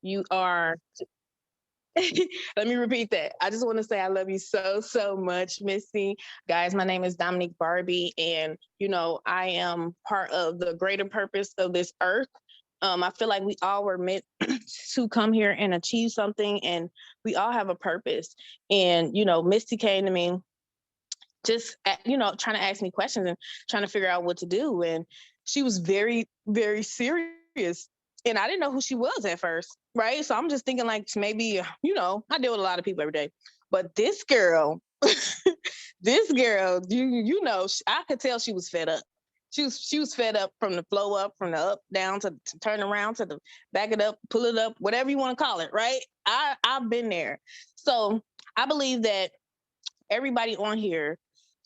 You are, let me repeat that. I just want to say I love you so, so much, Missy. Guys, my name is Dominique Barbie, and, I am part of the greater purpose of this earth. I feel like we all were meant to come here and achieve something, and we all have a purpose. And, Misty came to me just, trying to ask me questions and trying to figure out what to do. And she was very, very serious. And I didn't know who she was at first, right? So I'm just thinking like maybe, I deal with a lot of people every day. But this girl, this girl, I could tell she was fed up. She was fed up from the flow up, from the up down to turn around to the back it up, pull it up, whatever you want to call it, right? I've been there. So I believe that everybody on here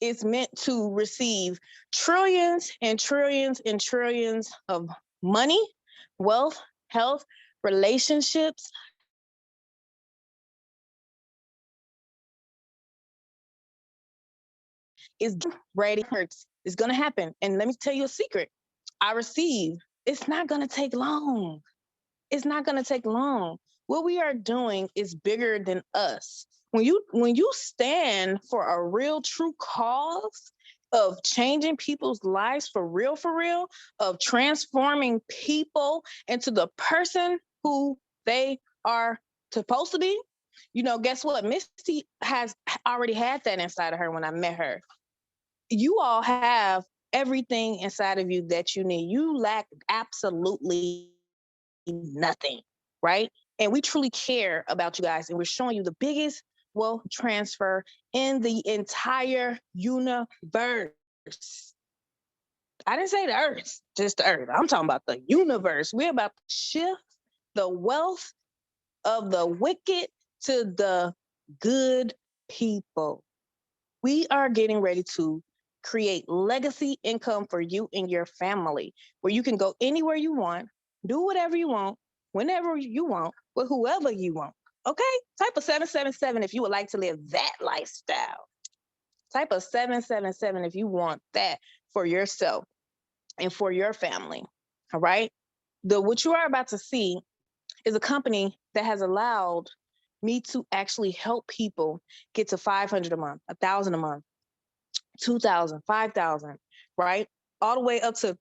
is meant to receive trillions and trillions and trillions of money, wealth, health, relationships, is ready. It's going to happen. And let me tell you a secret. I receive. It's not going to take long. It's not going to take long. What we are doing is bigger than us. When you stand for a real true cause of changing people's lives for real, of transforming people into the person who they are supposed to be, guess what? Misty has already had that inside of her when I met her. You all have everything inside of you that you need. You lack absolutely nothing, right? And we truly care about you guys, and we're showing you the biggest wealth transfer in the entire universe. I didn't say the earth, just the earth. I'm talking about the universe. We're about to shift the wealth of the wicked to the good people. We are getting ready to create legacy income for you and your family, where you can go anywhere you want, do whatever you want, whenever you want, with whoever you want. Okay? Type of 777 if you would like to live that lifestyle. Type of 777 if you want that for yourself and for your family. All right? What you are about to see is a company that has allowed me to actually help people get to 500 a month, 1,000 a month, 2,000, 5,000, right? All the way up to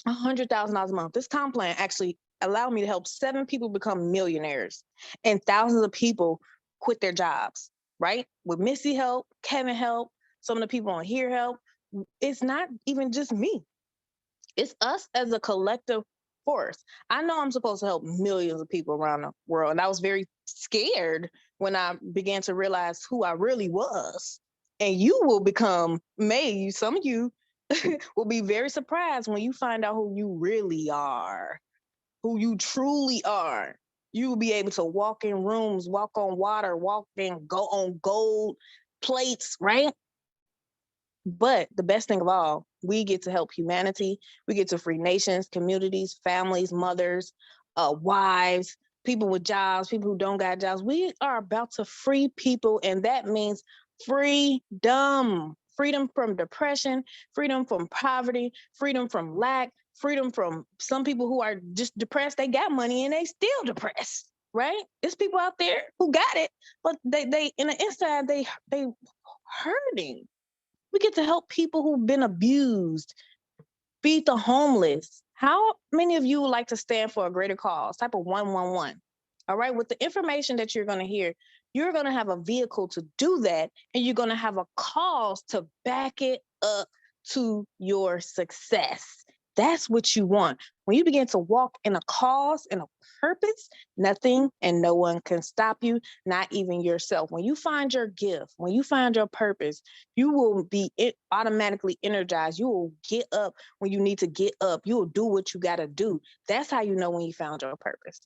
$100,000 a month. This comp plan actually allowed me to help 7 people become millionaires and thousands of people quit their jobs, right? With Missy help, Kevin help, some of the people on here help. It's not even just me. It's us as a collective force. I know I'm supposed to help millions of people around the world, and I was very scared when I began to realize who I really was. And you will become, some of you will be very surprised when you find out who you really are, who you truly are. You will be able to walk in rooms, walk on water, go on gold plates, right? But the best thing of all, we get to help humanity. We get to free nations, communities, families, mothers, wives, people with jobs, people who don't got jobs. We are about to free people, and that means freedom. Freedom from depression, freedom from poverty, freedom from lack, freedom from some people who are just depressed. They got money and they still depressed, right? There's people out there who got it, but they in the inside, they hurting. We get to help people who've been abused, feed the homeless. How many of you would like to stand for a greater cause? Type of 111. All right. With the information that you're going to hear, you're going to have a vehicle to do that, and you're going to have a cause to back it up to your success. That's what you want. When you begin to walk in a cause and a purpose, nothing and no one can stop you, not even yourself. When you find your gift, when you find your purpose, you will be automatically energized. You will get up when you need to get up. You will do what you got to do. That's how you know when you found your purpose,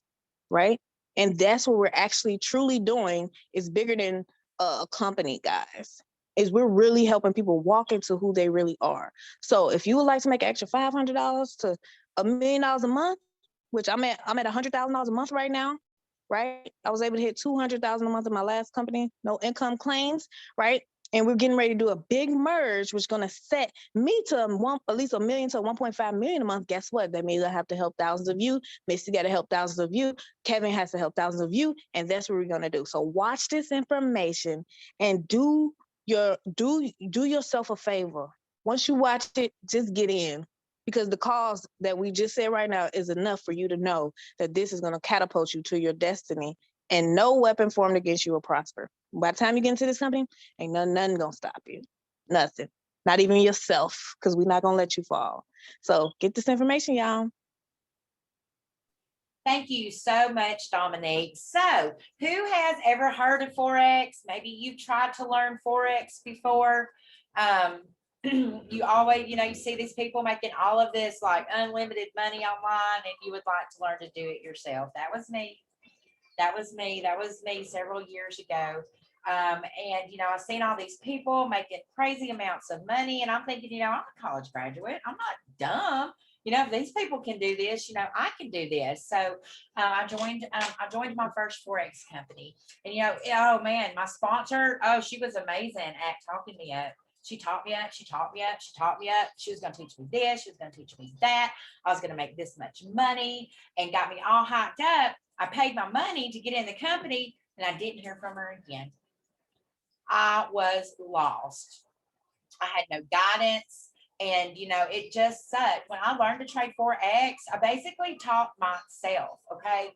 right? And that's what we're actually truly doing is bigger than a company, guys. Is we're really helping people walk into who they really are. So if you would like to make an extra $500 to $1 million a month, which I'm at $100,000 a month right now, right? I was able to hit $200,000 a month in my last company, no income claims, right? And we're getting ready to do a big merge, which is going to set me to at least $1 million to 1.5 million a month. Guess what? That means I have to help thousands of you. Missy got to help thousands of you. Kevin has to help thousands of you. And that's what we're going to do. So watch this information and do yourself a favor. Once you watch it, just get in. Because the cause that we just said right now is enough for you to know that this is going to catapult you to your destiny, and no weapon formed against you will prosper. By the time you get into this company, ain't nothing gonna stop you. Nothing. Not even yourself, because we're not gonna let you fall. So get this information, y'all. Thank you so much, Dominique. So who has ever heard of Forex? Maybe you've tried to learn Forex before. You always, you see these people making all of this like unlimited money online, and you would like to learn to do it yourself. That was me. That was me several years ago. And, I've seen all these people making crazy amounts of money, and I'm thinking, I'm a college graduate. I'm not dumb. If these people can do this, I can do this. So I joined my first Forex company, and, oh man, my sponsor, she was amazing at talking me up. She taught me up. She taught me up. She taught me up. She was going to teach me this. She was going to teach me that. I was going to make this much money, and got me all hyped up. I paid my money to get in the company, and I didn't hear from her again. I was lost. I had no guidance, and it just sucked. When I learned to trade Forex, I basically taught myself. Okay.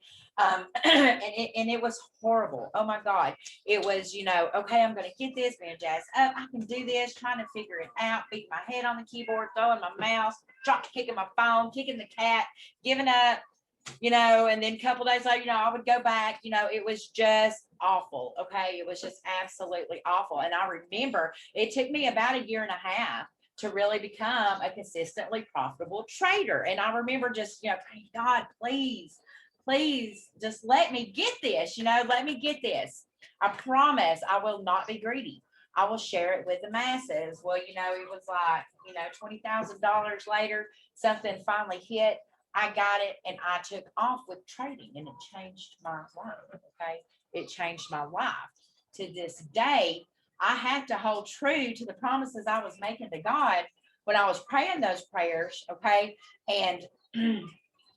And it was horrible. Oh my God. It was, okay, I'm going to get this, man, jazz up. I can do this, trying to figure it out, beating my head on the keyboard, throwing my mouse, kicking my phone, kicking the cat, giving up, and then a couple days later, I would go back, it was just awful. Okay. It was just absolutely awful. And I remember it took me about 1.5 years to really become a consistently profitable trader. And I remember just, God, please just let me get this, let me get this. I promise I will not be greedy. I will share it with the masses. Well, it was like, $20,000 later, something finally hit. I got it, and I took off with trading, and it changed my life. Okay. It changed my life. To this day, I have to hold true to the promises I was making to God when I was praying those prayers. Okay. And,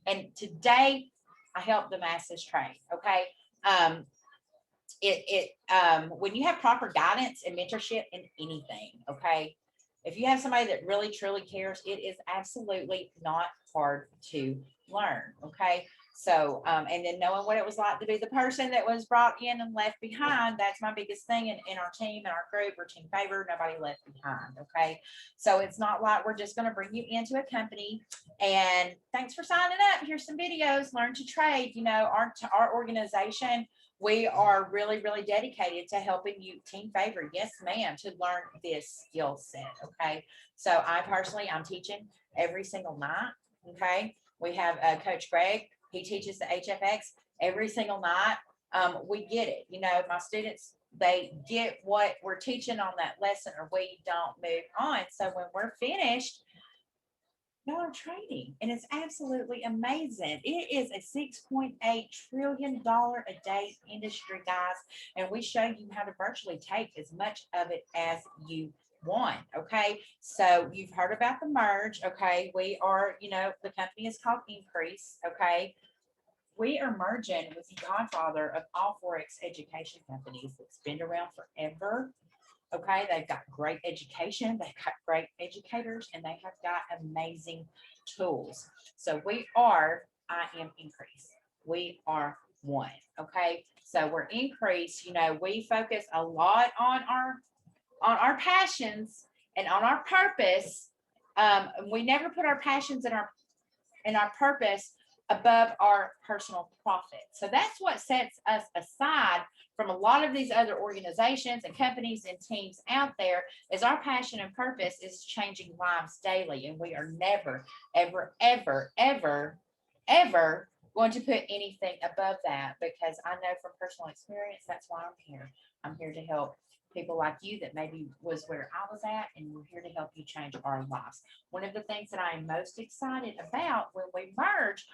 and today I help the masses trade. Okay. When you have proper guidance and mentorship in anything, okay, if you have somebody that really truly cares, it is absolutely not hard to learn. Okay. So and then knowing what it was like to be the person that was brought in and left behind, that's my biggest thing in our team, in our group, our team favor, nobody left behind. Okay. So it's not like we're just going to bring you into a company and thanks for signing up, here's some videos, learn to trade. Our organization, we are really, really dedicated to helping you, team favor, yes ma'am, to learn this skill set. Okay. So I'm teaching every single night. Okay. We have Coach Greg, he teaches the HFX every single night. We get it. My students, they get what we're teaching on that lesson, or we don't move on. So when we're finished, y'all are trading, and it's absolutely amazing. It is a $6.8 trillion a day industry, guys, and we show you how to virtually take as much of it as you want. Okay, so you've heard about the merge. Okay, we are, the company is called IMNCREASE. Okay, we are merging with the godfather of all Forex education companies that's been around forever. Okay, they've got great education, they've got great educators, and they have got amazing tools. So we are IMNCREASE. We are one. Okay, so we're IMNCREASE. We focus a lot on our passions and on our purpose. We never put our passions and our purpose above our personal profit. So that's what sets us aside from a lot of these other organizations and companies and teams out there, is our passion and purpose is changing lives daily. And we are never, ever, ever, ever, ever going to put anything above that, because I know from personal experience, that's why I'm here. I'm here to help people like you that maybe was where I was at, and we're here to help you change our lives. One of the things that I am most excited about when we merge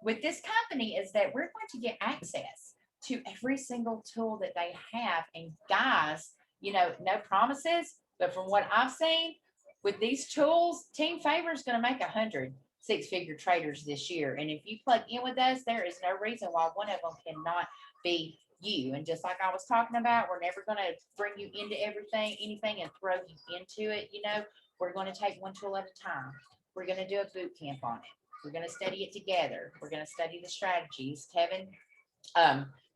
with this company is that we're going to get access to every single tool that they have. And guys, you know, no promises, but from what I've seen with these tools, Team Favor is going to make 100 six-figure traders this year. And if you plug in with us, there is no reason why one of them cannot be you. And just like I was talking about, we're never going to bring you into anything and throw you into it. You know, we're going to take one tool at a time. We're going to do a boot camp on it. We're going to study it together. We're going to study the strategies. Kevin,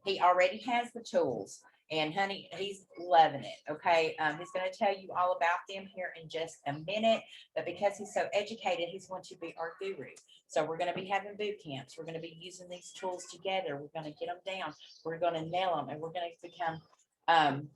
he already has the tools. And honey, he's loving it. Okay. He's going to tell you all about them here in just a minute, but because he's so educated, he's going to be our guru. So we're going to be having boot camps. We're going to be using these tools together. We're going to get them down. We're going to nail them, and we're going to become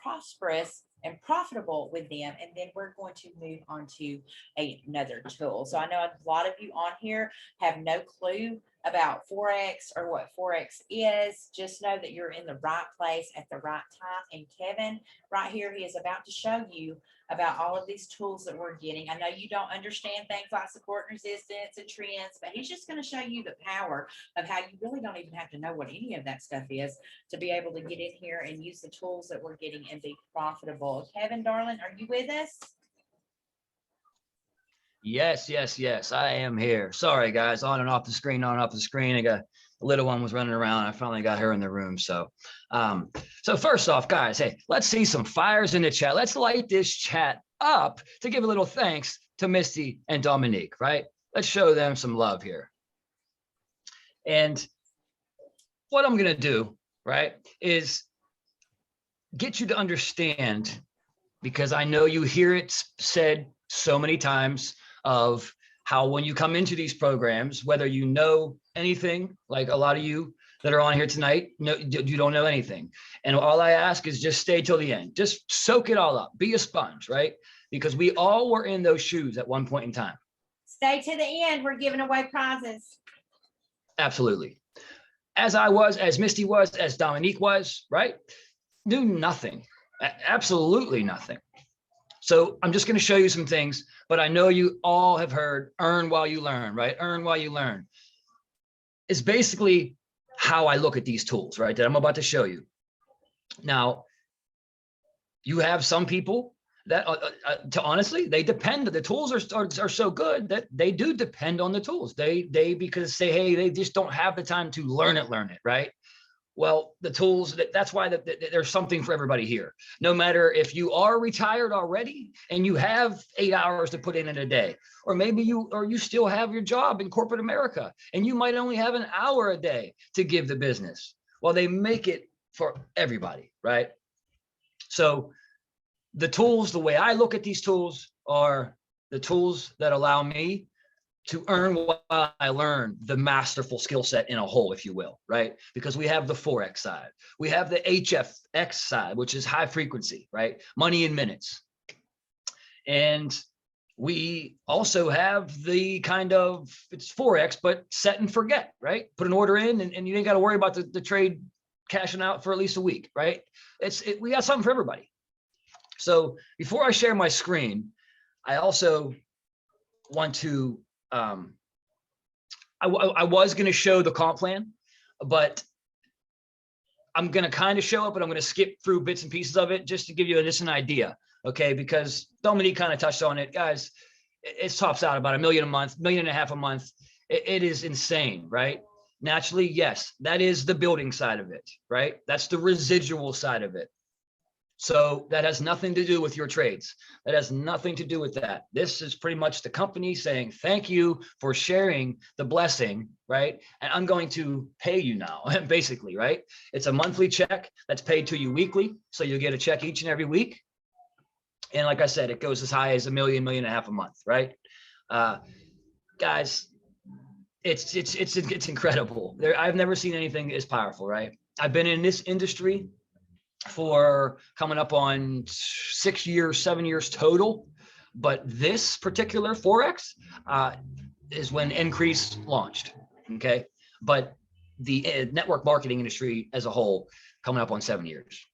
prosperous and profitable with them. And then we're going to move on to another tool. So I know a lot of you on here have no clue about Forex or what Forex is. Just know that you're in the right place at the right time. And Kevin, right here, he is about to show you about all of these tools that we're getting. I know you don't understand things like support and resistance and trends, but he's just going to show you the power of how you really don't even have to know what any of that stuff is to be able to get in here and use the tools that we're getting and be profitable. Kevin, darling, are you with us? Yes, yes, yes, I am here. Sorry, guys, on and off the screen, on and off the screen. I got the little one was running around. I finally got her in the room. So first off, guys, hey, let's see some fires in the chat. Let's light this chat up to give a little thanks to Misty and Dominique, right? Let's show them some love here. And what I'm going to do, right, is get you to understand, because I know you hear it said so many times, of how when you come into these programs, whether you know anything, like a lot of you that are on here tonight, no, you don't know anything. And all I ask is just stay till the end. Just soak it all up. Be a sponge, right? Because we all were in those shoes at one point in time. Stay to the end. We're giving away prizes. Absolutely. As I was, as Misty was, as Dominique was, right? Knew nothing. Absolutely nothing. So I'm just going to show you some things, but I know you all have heard earn while you learn, right? Earn while you learn. It's basically how I look at these tools, right? That I'm about to show you. Now, you have some people that, honestly, they depend. The tools are so good that they do depend on the tools. They because say, hey, they just don't have the time to learn it, right? Well, the tools, that's why there's something for everybody here. No matter if you are retired already and you have 8 hours to put in a day, or maybe you still have your job in corporate America and you might only have an hour a day to give the business. Well, they make it for everybody, right? So the tools, the way I look at these tools, are the tools that allow me to earn while I learn the masterful skill set in a whole, if you will, right? Because we have the Forex side, we have the HFX side, which is high frequency, right? Money in minutes. And we also have the kind of, it's Forex, but set and forget, right? Put an order in and you ain't got to worry about the trade cashing out for at least a week, right? We got something for everybody. So before I share my screen, I also want to, I was going to show the comp plan, but I'm going to kind of show it, but I'm going to skip through bits and pieces of it just to give you just an idea. Okay. Because Dominique kind of touched on it, guys. It tops out about $1 million a month, $1.5 million a month. It is insane, right? Naturally, yes, that is the building side of it, right? That's the residual side of it. So that has nothing to do with your trades. That has nothing to do with that. This is pretty much the company saying, thank you for sharing the blessing, right? And I'm going to pay you now, basically, right? It's a monthly check that's paid to you weekly. So you get a check each and every week. And like I said, it goes as high as $1 million, $1.5 million a month, right? Guys, it's incredible. I've never seen anything as powerful, right? I've been in this industry for coming up on 6 years, 7 years total. But this particular Forex is when NCREASE launched, okay? But the network marketing industry as a whole coming up on 7 years.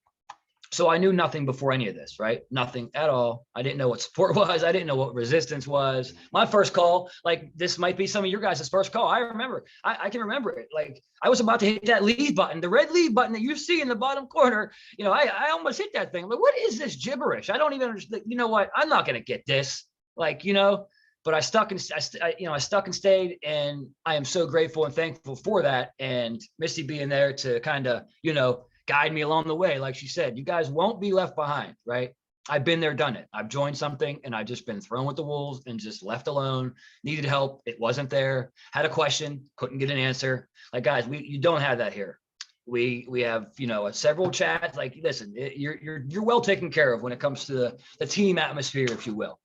So I knew nothing before any of this, right? Nothing at all. I didn't know what support was. I didn't know what resistance was. My first call, like this might be some of your guys' first call. I remember, I can remember it. Like I was about to hit that leave button, the red leave button that you see in the bottom corner. You know, I almost hit that thing. I'm like, what is this gibberish? I don't even understand. You know what? I'm not going to get this. Like, you know, but I stuck and I stuck and stayed, and I am so grateful and thankful for that. And Misty being there to kind of, you know, guide me along the way. Like she said, you guys won't be left behind, right? I've been there, done it. I've joined something and I've just been thrown with the wolves and just left alone, needed help. It wasn't there. Had a question, couldn't get an answer. Like guys, you don't have that here. We have, you know, several chats. Like, listen, you're well taken care of when it comes to the team atmosphere, if you will.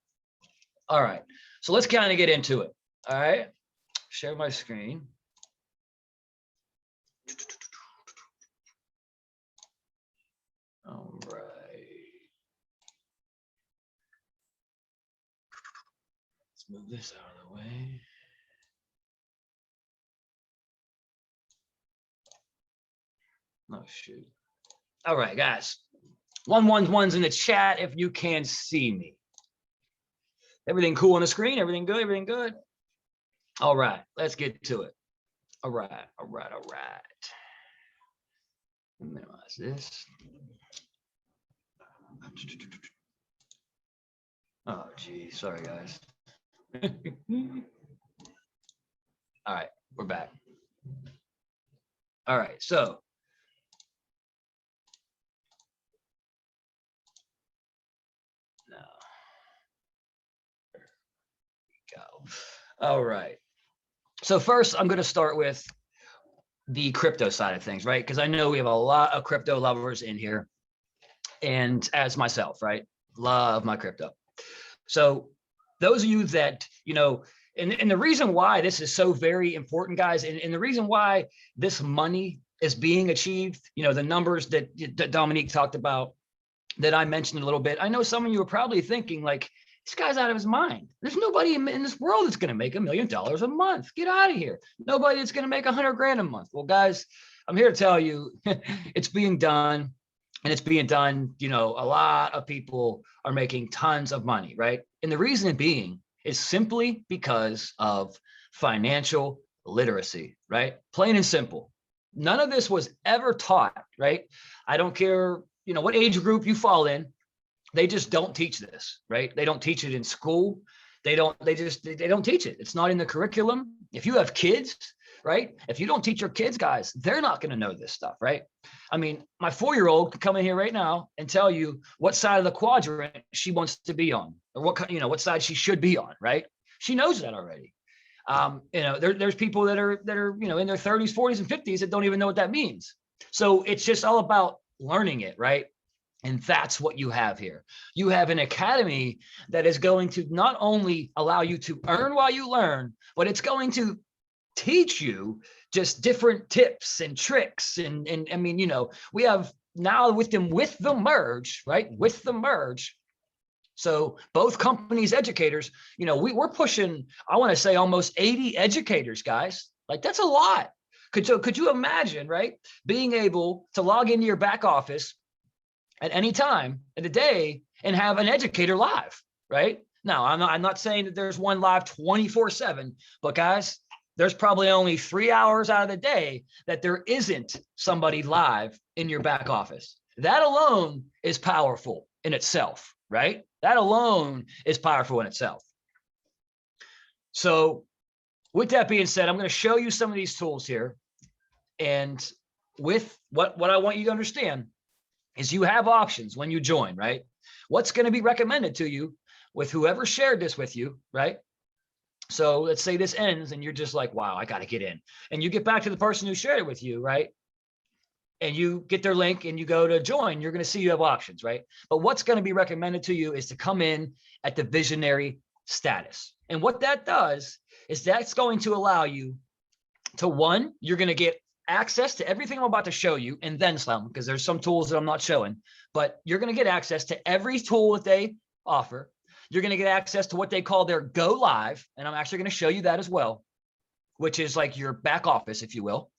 All right. So let's kind of get into it. All right. Share my screen. All right. Let's move this out of the way. Oh, shoot. All right, guys. 111's in the chat if you can see me. Everything cool on the screen? Everything good? Everything good? All right, let's get to it. All right. Minimize this. Oh, geez. Sorry, guys. All right, we're back. All right, so now there we go. All right. So first, I'm going to start with the crypto side of things, right? Because I know we have a lot of crypto lovers in here, and as myself, right? Love my crypto. So those of you that, you know, and the reason why this is so very important, guys, and the reason why this money is being achieved, you know, the numbers that Dominique talked about, that I mentioned a little bit. I know some of you are probably thinking like, this guy's out of his mind. There's nobody in this world that's going to make $1 million a month. Get out of here. Nobody that's going to make 100 grand a month. Well, guys, I'm here to tell you it's being done, and it's being done. You know, a lot of people are making tons of money, right? And the reason being is simply because of financial literacy, right? Plain and simple. None of this was ever taught, right? I don't care, you know, what age group you fall in. They just don't teach this, right? They don't teach it in school. They don't teach it. It's not in the curriculum. If you have kids, right? If you don't teach your kids, guys, they're not going to know this stuff, right? I mean, my 4-year-old could come in here right now and tell you what side of the quadrant she wants to be on, or what side she should be on, right? She knows that already. You know, there's people that are, you know, in their 30s, 40s, and 50s that don't even know what that means. So it's just all about learning it, right? And that's what you have here. You have an academy that is going to not only allow you to earn while you learn, but it's going to teach you just different tips and tricks. And I mean, you know, we have now with the merge, right? With the merge. So both companies, educators, you know, we're pushing, I want to say almost 80 educators, guys. Like that's a lot. Could you imagine, right? Being able to log into your back office at any time of the day and have an educator live, right? Now, I'm not saying that there's one live 24/7, but guys, there's probably only 3 hours out of the day that there isn't somebody live in your back office. That alone is powerful in itself, right? That alone is powerful in itself. So with that being said, I'm going to show you some of these tools here. And with what I want you to understand is you have options when you join, right? What's going to be recommended to you with whoever shared this with you, right? So let's say this ends and you're just like, wow, I got to get in. And you get back to the person who shared it with you, right? And you get their link and you go to join, you're going to see you have options, right? But what's going to be recommended to you is to come in at the visionary status. And what that does is that's going to allow you to, one, you're going to get access to everything I'm about to show you, and then some, because there's some tools that I'm not showing, but you're going to get access to every tool that they offer. You're going to get access to what they call their go live. And I'm actually going to show you that as well, which is like your back office, if you will.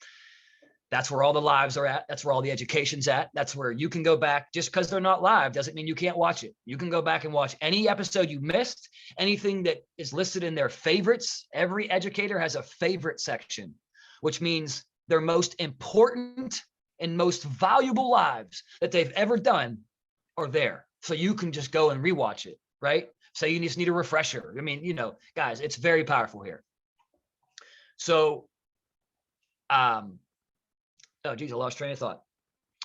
That's where all the lives are at. That's where all the education's at. That's where you can go back. Just because they're not live doesn't mean you can't watch it. You can go back and watch any episode you missed, anything that is listed in their favorites. Every educator has a favorite section, which means their most important and most valuable lives that they've ever done are there. So you can just go and rewatch it, right? So you just need a refresher. I mean, you know, guys, it's very powerful here. So, oh, geez, I lost train of thought.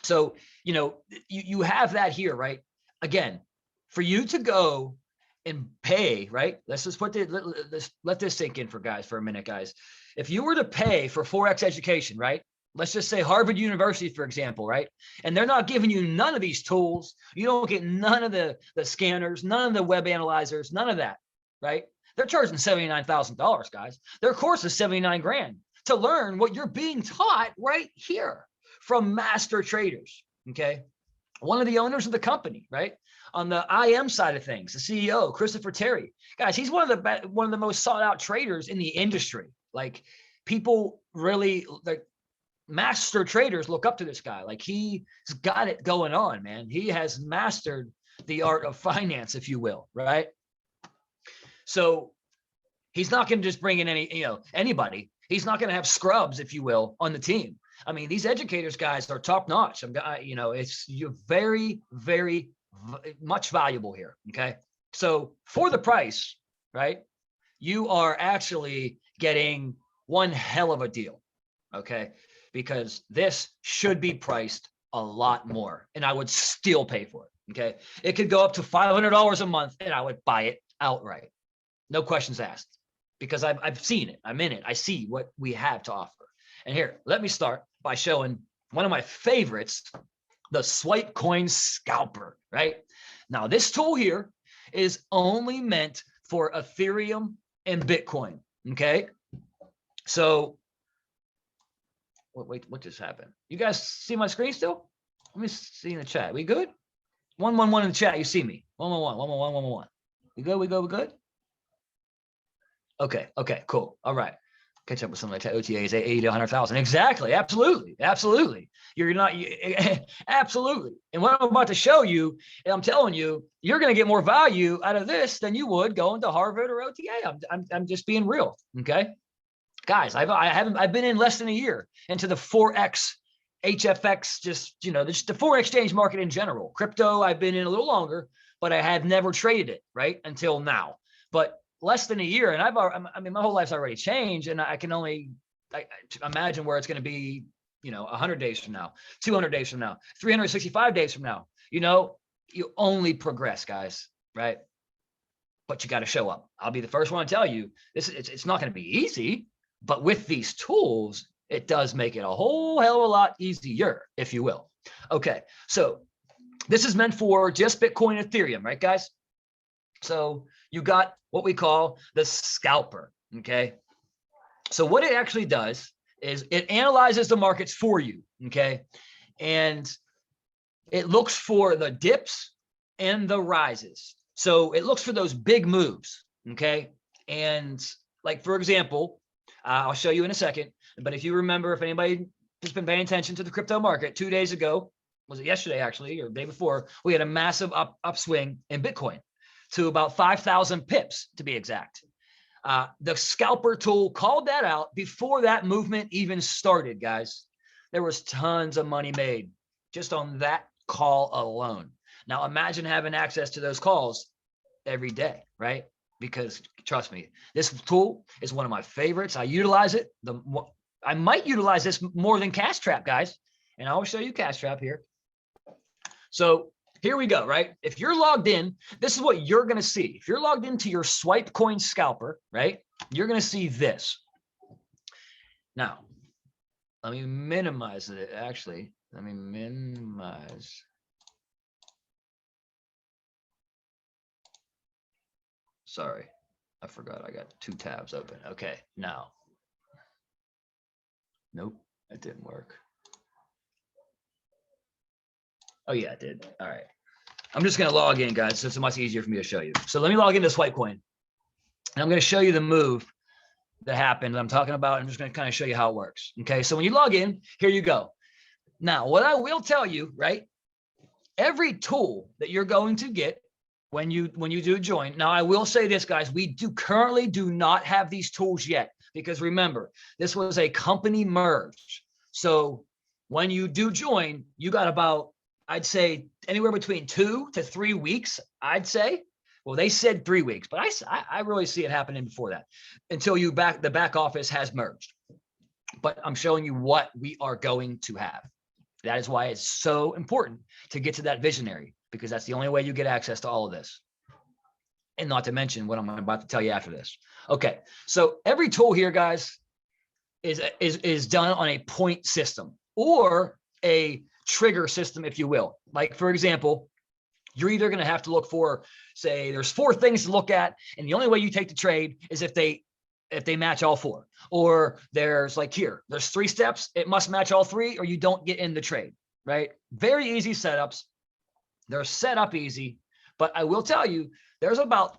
So, you know, you have that here, right? Again, for you to go and pay, right? Let's just let this sink in for a minute, guys. If you were to pay for Forex education, right? Let's just say Harvard University, for example, right? And they're not giving you none of these tools. You don't get none of the scanners, none of the web analyzers, none of that, right? They're charging $79,000, guys. Their course is 79 grand to learn what you're being taught right here from master traders, okay? One of the owners of the company, right? On the IM side of things, the CEO, Christopher Terry. Guys, he's one of the most sought out traders in the industry. Like, people really, like, master traders look up to this guy. Like, he's got it going on, man. He has mastered the art of finance, if you will, right? So he's not going to just bring in anybody. He's not going to have scrubs, if you will, on the team. I mean, these educators, guys, are top notch. You're very, very much valuable here. Okay. So for the price, right, you are actually getting one hell of a deal. Okay. Because this should be priced a lot more, and I would still pay for it. Okay. It could go up to $500 a month, and I would buy it outright. No questions asked, because I've seen it. I'm in it. I see what we have to offer. And here, let me start by showing one of my favorites, the Swipe Coin Scalper, right? Now, this tool here is only meant for Ethereum and Bitcoin, okay? So, wait, what just happened? You guys see my screen still? Let me see in the chat. We good? 111 in the chat. You see me? 111, 111, 111. We good? We good? Okay, cool. All right. Catch up with some of the OTAs, 80 to 100,000. Exactly. Absolutely. You're not, absolutely. And what I'm about to show you, I'm telling you, you're going to get more value out of this than you would going to Harvard or OTA. I'm just being real. Okay. Guys, I've been in less than a year into the Forex, HFX, just the foreign exchange market in general. Crypto, I've been in a little longer, but I had never traded it right until now. But less than a year, and my whole life's already changed, and I can only imagine where it's going to be, 100 days from now, 200 days from now, 365 days from now. You only progress, guys, right? But you got to show up. I'll be the first one to tell you this. It's not going to be easy, but with these tools, it does make it a whole hell of a lot easier, if you will. Okay, so this is meant for just Bitcoin and Ethereum, right, guys? So you got what we call the scalper, okay? So what it actually does is it analyzes the markets for you, okay? And it looks for the dips and the rises. So it looks for those big moves, okay? And like, for example, I'll show you in a second, but if you remember, if anybody has been paying attention to the crypto market, 2 days ago, was it yesterday actually, or the day before, we had a massive upswing in Bitcoin to about 5,000 pips to be exact. The scalper tool called that out before that movement even started, guys. There was tons of money made just on that call alone. Now imagine having access to those calls every day, right? Because trust me, this tool is one of my favorites. I utilize it. I might utilize this more than Cash Trap, guys. And I'll show you Cash Trap here. So here we go, right? If you're logged in, this is what you're going to see. If you're logged into your Swipe Coin Scalper, right, you're going to see this. Now, let me minimize it, actually. Let me minimize. Sorry, I forgot I got 2 tabs open. Okay, now. Nope, that didn't work. Oh yeah, it did. All right. I'm just going to log in, guys, so it's much easier for me to show you. So let me log into Swipe Coin. And I'm going to show you the move that happened that I'm talking about. I'm just going to kind of show you how it works. Okay. So when you log in, here you go. Now, what I will tell you, right? Every tool that you're going to get when you do join. Now, I will say this, guys, we currently do not have these tools yet, because remember, this was a company merge. So when you do join, you got about, I'd say anywhere between 2 to 3 weeks, I'd say. Well, they said 3 weeks, but I really see it happening before that, until the back office has merged. But I'm showing you what we are going to have. That is why it's so important to get to that visionary, because that's the only way you get access to all of this. And not to mention what I'm about to tell you after this. Okay, so every tool here, guys, is done on a point system or a trigger system, if you will. Like, for example, you're either going to have to look for, say, there's 4 things to look at, and the only way you take the trade is if they match all 4. Or there's like here, there's 3 steps. It must match all 3 or you don't get in the trade, right? Very easy setups. They're set up easy, but I will tell you, there's about,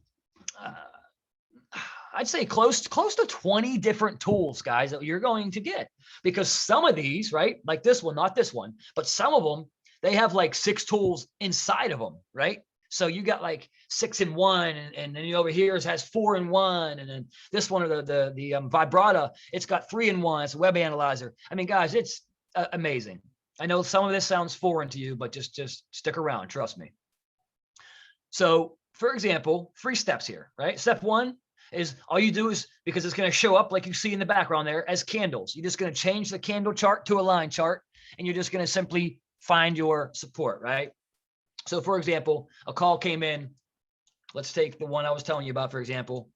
I'd say close to 20 different tools, guys, that you're going to get, because some of these, right? Like this one, not this one, but some of them, they have like 6 tools inside of them, right? So you got like 6 in 1, and then over here it has 4 in 1, and then this one, or the Vibrata, it's got 3 in 1. It's a web analyzer. I mean, guys, it's amazing. I know some of this sounds foreign to you, but just stick around, trust me. So, for example, 3 steps here, right? Step 1 is, all you do is, because it's going to show up like you see in the background there as candles. You're just going to change the candle chart to a line chart, and you're just going to simply find your support, right? So, for example, a call came in. Let's take the one I was telling you about, for example,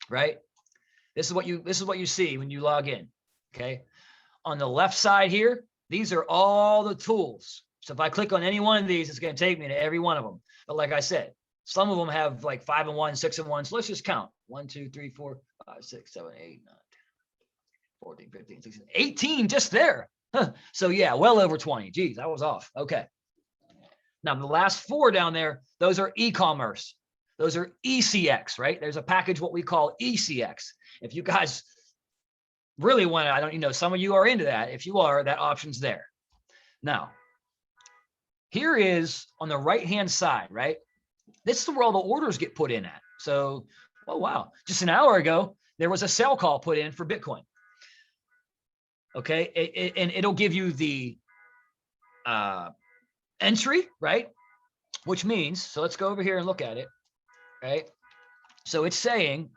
right? This is what you see when you log in, okay? On the left side here, these are all the tools. So if I click on any one of these, it's going to take me to every one of them. But like I said, some of them have like 5 in 1, 6 in 1. So let's just count. 1, 2, 3, 4, 5, 6, 7, 8, 9, 14, 15, 16, 18 just there. Huh. So yeah, well over 20. Geez, I was off. Okay. Now the last 4 down there, those are e-commerce. Those are ECX, right? There's a package, what we call ECX. If you guys really want to, some of you are into that. If you are, that option's there. Now, here is on the right-hand side, right? This is where all the orders get put in at. So, oh, wow. Just an hour ago, there was a sell call put in for Bitcoin. Okay. And it'll give you the entry, right? Which means, so let's go over here and look at it, right? So it's saying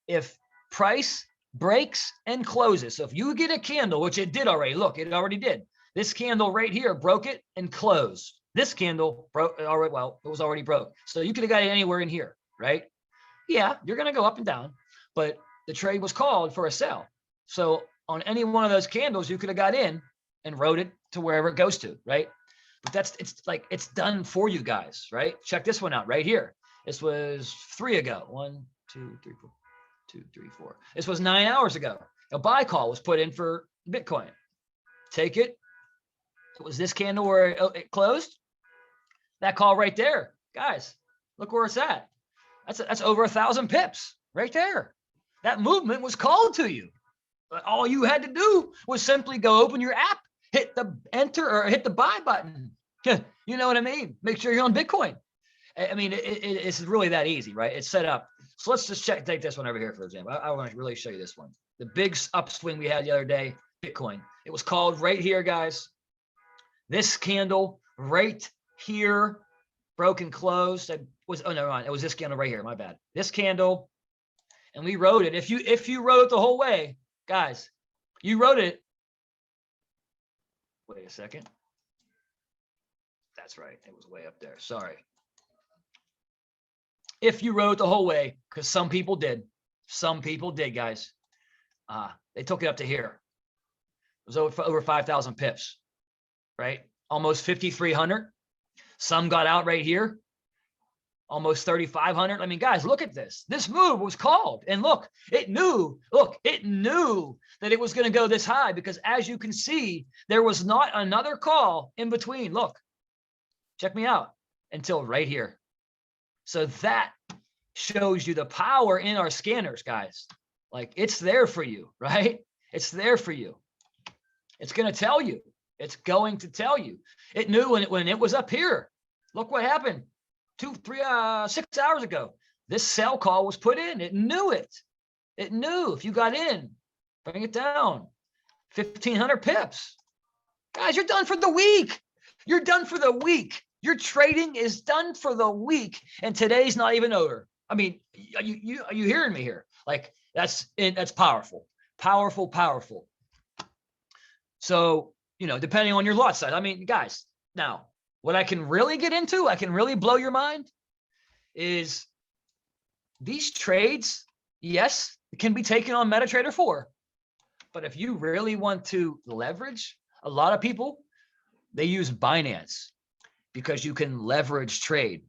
if price breaks and closes. So if you get a candle, which it did already, look, it already did. This candle right here broke it and closed. This candle broke already. Well, it was already broke. So you could have got it anywhere in here, right? Yeah, you're going to go up and down, but the trade was called for a sell. So on any one of those candles, you could have got in and rode it to wherever it goes to, right? But it's done for you guys, right? Check this one out right here. This was 3 ago. 1, 2, 3, 4, 2, 3, 4. This was 9 hours ago. A buy call was put in for Bitcoin. Take it. It was this candle where it closed. That call right there, guys, look where it's at. That's over 1,000 pips right there. That movement was called to you. All you had to do was simply go open your app, hit the enter or hit the buy button. You know what I mean? Make sure you're on Bitcoin. I mean, it's really that easy, right? It's set up. So let's just take this one over here, for example. I want to really show you this one. The big upswing we had the other day, Bitcoin. It was called right here, guys. This candle right here, broke and closed. It was, oh, never mind. It was this candle right here. My bad. This candle, and we rode it. If you rode it the whole way, guys, you rode it. Wait a second. That's right. It was way up there. Sorry. If you rode it the whole way, because some people did, guys. They took it up to here. It was over 5,000 pips, right? Almost 5,300. Some got out right here, almost 3,500. I mean, guys, look at this. This move was called, and look, it knew that it was going to go this high, because as you can see, there was not another call in between. Look, check me out, until right here. So that shows you the power in our scanners, guys. Like, it's there for you, right? It's there for you. It's going to tell you. It's going to tell you. It knew when it was up here. Look what happened 6 hours ago. This sell call was put in. It knew it. It knew if you got in, bring it down. 1,500 pips. Guys, you're done for the week. You're done for the week. Your trading is done for the week, and today's not even over. I mean, are you hearing me here? Like, that's powerful, powerful, powerful. So, depending on your lot size. I mean, guys, now what I can really get into, I can really blow your mind, is these trades. Yes, it can be taken on MetaTrader 4, but if you really want to leverage, a lot of people, they use Binance because you can leverage trade.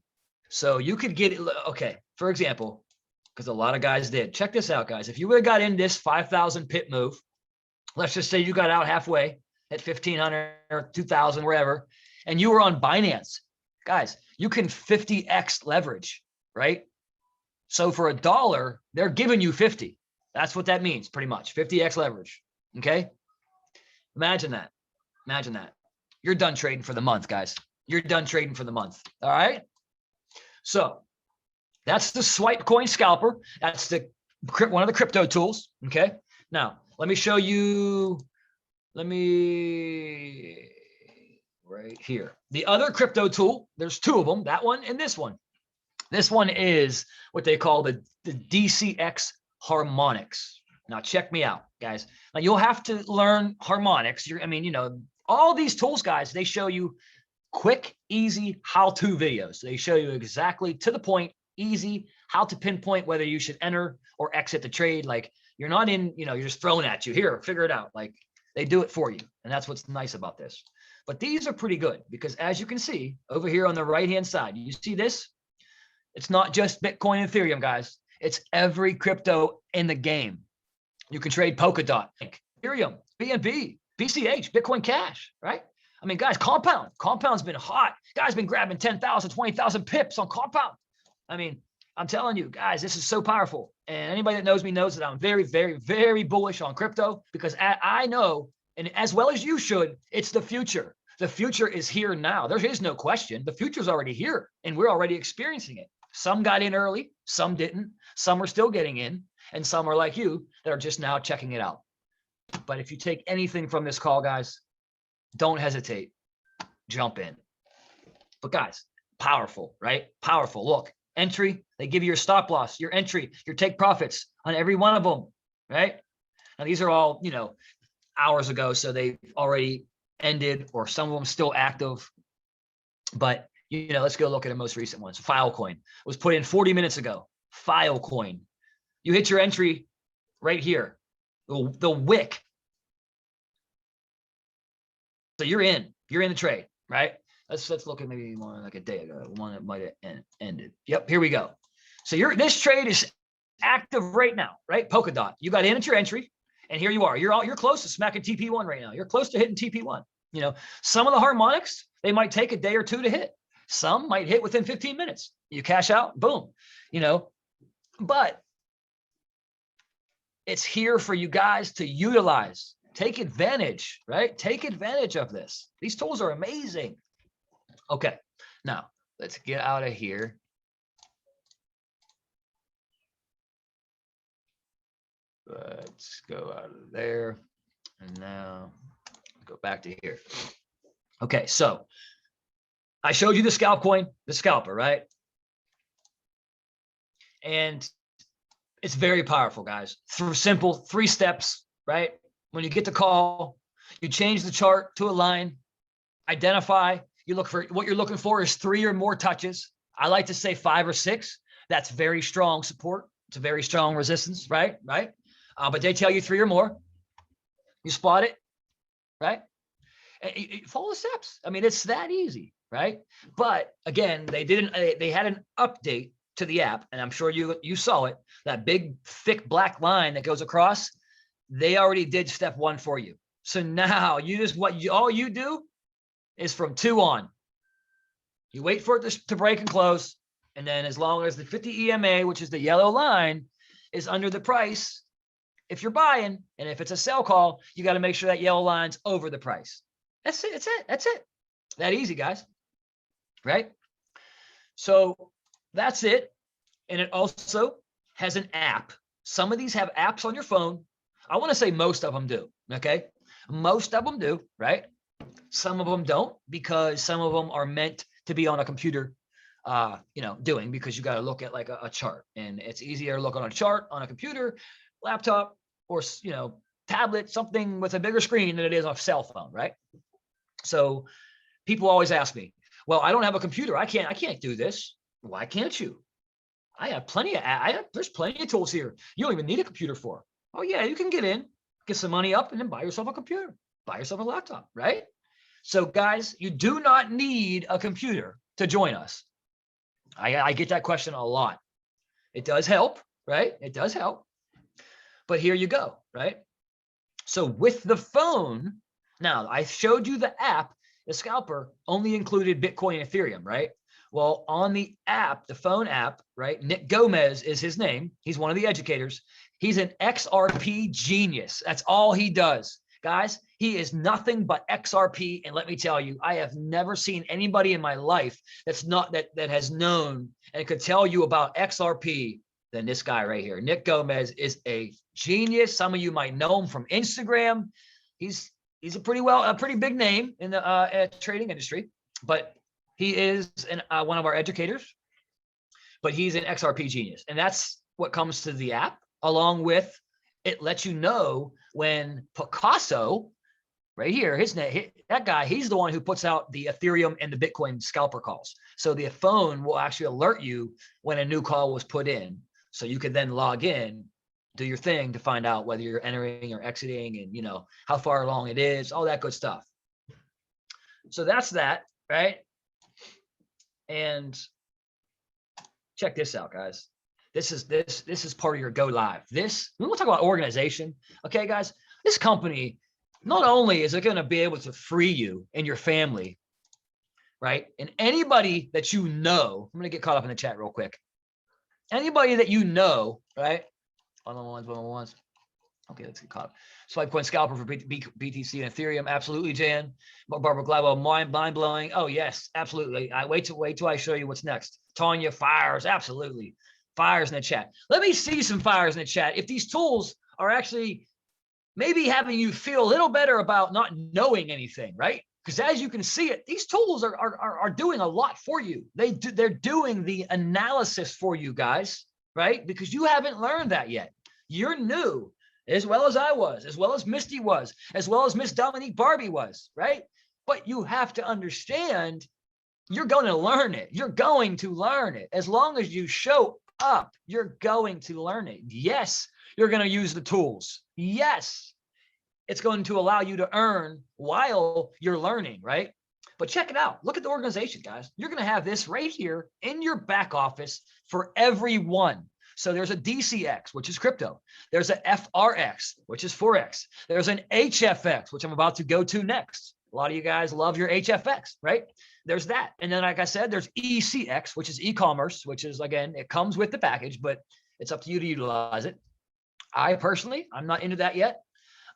So you could get, okay, for example, because a lot of guys did. Check this out, guys. If you would have got in this 5,000 pip move, let's just say you got out halfway at 1,500 or 2,000, wherever, and you were on Binance, guys, you can 50x leverage, right? So for $1, they're giving you 50. That's what that means, pretty much. 50x leverage. Okay. Imagine that. Imagine that. You're done trading for the month, guys. You're done trading for the month. All right. So that's the swipe coin scalper. That's one of the crypto tools. Okay. Now let me show you. Right here. The other crypto tool, there's two of them, that one and this one. This one is what they call the DCX harmonics. Now check me out, guys. Now you'll have to learn harmonics. All these tools, guys, they show you quick, easy how-to videos. They show you exactly to the point, easy, how to pinpoint whether you should enter or exit the trade. Like, you're not in, you're just thrown at you. Here, figure it out. Like, they do it for you. And that's what's nice about this. But these are pretty good because, as you can see over here on the right-hand side, you see this? It's not just Bitcoin and Ethereum, guys. It's every crypto in the game. You can trade Polkadot, Ethereum, BNB, BCH, Bitcoin Cash, right? I mean, guys, Compound. Compound's been hot. Guys been grabbing 10,000, 20,000 pips on Compound. I mean, I'm telling you, guys, this is so powerful. And anybody that knows me knows that I'm very, very, very bullish on crypto because I know, and as well as you should, it's the future. The future is here now. There is no question. The future's already here, and we're already experiencing it. Some got in early, some didn't. Some are still getting in, and some are like you that are just now checking it out. But if you take anything from this call, guys, don't hesitate. Jump in. But guys, powerful, right? Powerful. Look, entry, they give you your stop loss, your entry, your take profits on every one of them, right? Now, these are all, hours ago, so they've already ended, or some of them still active. But let's go look at the most recent ones. Filecoin was put in 40 minutes ago. Filecoin, you hit your entry right here, the wick. So you're in the trade, right? Let's look at maybe one like a day ago, one that might have ended. Yep, here we go. So this trade is active right now, right? Polkadot, you got in at your entry, and here you are. You're close to smacking TP1 right now. You're close to hitting TP1. Some of the harmonics, they might take a day or two to hit. Some might hit within 15 minutes. You cash out, boom, but it's here for you guys to utilize. Take advantage, right? Take advantage of this. These tools are amazing. Okay, now let's get out of here. Let's go out of there. And now go back to here. Okay, so I showed you the scalp coin, the scalper, right? And it's very powerful, guys. Through simple 3 steps, right? When you get the call, you change the chart to a line, identify, you look for what you're looking for is 3 or more touches. I like to say 5 or 6. That's very strong support. It's a very strong resistance, right? But they tell you 3 or more. You spot it, right? And you follow the steps. I mean, it's that easy, right? But again, they had an update to the app, and I'm sure you saw it, that big, thick black line that goes across. They already did step 1 for you. So now all you do is from 2 on. You wait for it to break and close, And then as long as the 50 EMA, which is the yellow line, is under the price, if you're buying, and if it's a sell call, you got to make sure that yellow line's over the price. That's it. That's it. That's it. That easy, guys. Right? So that's it. And it also has an app. Some of these have apps on your phone. I want to say most of them do. Okay. Most of them do, right? Some of them don't, because some of them are meant to be on a computer, doing, because you got to look at like a chart, and it's easier to look on a chart on a computer, laptop, or, tablet, something with a bigger screen than it is on a cell phone, right? So people always ask me, well, I don't have a computer. I can't do this. Why can't you? I have there's plenty of tools here. You don't even need a computer for. Oh yeah, you can get in, get some money up, and then buy yourself a computer, buy yourself a laptop, right? So guys, you do not need a computer to join us. I get that question a lot. It does help, right? It does help. But here you go, right? So with the phone, now I showed you the app, the scalper only included Bitcoin and Ethereum, right? Well, on the app, the phone app, right? Nick Gomez is his name. He's one of the educators. He's an XRP genius. That's all he does. Guys, he is nothing but XRP. And let me tell you, I have never seen anybody in my life that has known and could tell you about XRP than this guy right here. Nick Gomez is a genius. Some of you might know him from Instagram. He's a pretty big name in the trading industry, but he is one of our educators, but he's an XRP genius. And that's what comes to the app, along with it lets you know when Picasso, right here, that guy, he's the one who puts out the Ethereum and the Bitcoin scalper calls. So the phone will actually alert you when a new call was put in. So you can then log in, do your thing to find out whether you're entering or exiting, and how far along it is, all that good stuff. So that's that, right? And check this out, guys. This is part of your go live. We'll talk about organization. Okay, guys, this company, not only is it going to be able to free you and your family, right? And anybody that I'm going to get caught up in the chat real quick. Anybody that right? One-on-ones. Okay, let's get caught up. Swipe coin scalper for BTC and Ethereum. Absolutely, Jan. Barbara Gladwell, mind blowing. Oh yes, absolutely. I wait till I show you what's next. Tanya, fires, absolutely. Fires in the chat. Let me see some fires in the chat. If these tools are actually maybe having you feel a little better about not knowing anything, right? Because as you can see it, these tools are doing a lot for you. They're doing the analysis for you guys, right? Because you haven't learned that yet. You're new, as well as I was, as well as Misty was, as well as Miss Dominique Barbie was, right? But you have to understand, you're going to learn it. You're going to learn it. As long as you show up, you're going to learn it. Yes, you're going to use the tools. Yes, it's going to allow you to earn while you're learning, right? But check it out. Look at the organization, guys. You're going to have this right here in your back office for everyone. So there's a DCX, which is crypto. There's a FRX, which is Forex. There's an HFX, which I'm about to go to next. A lot of you guys love your HFX, right? There's that. And then, like I said, there's ECX, which is e-commerce, which is, again, it comes with the package, but it's up to you to utilize it. I personally, I'm not into that yet.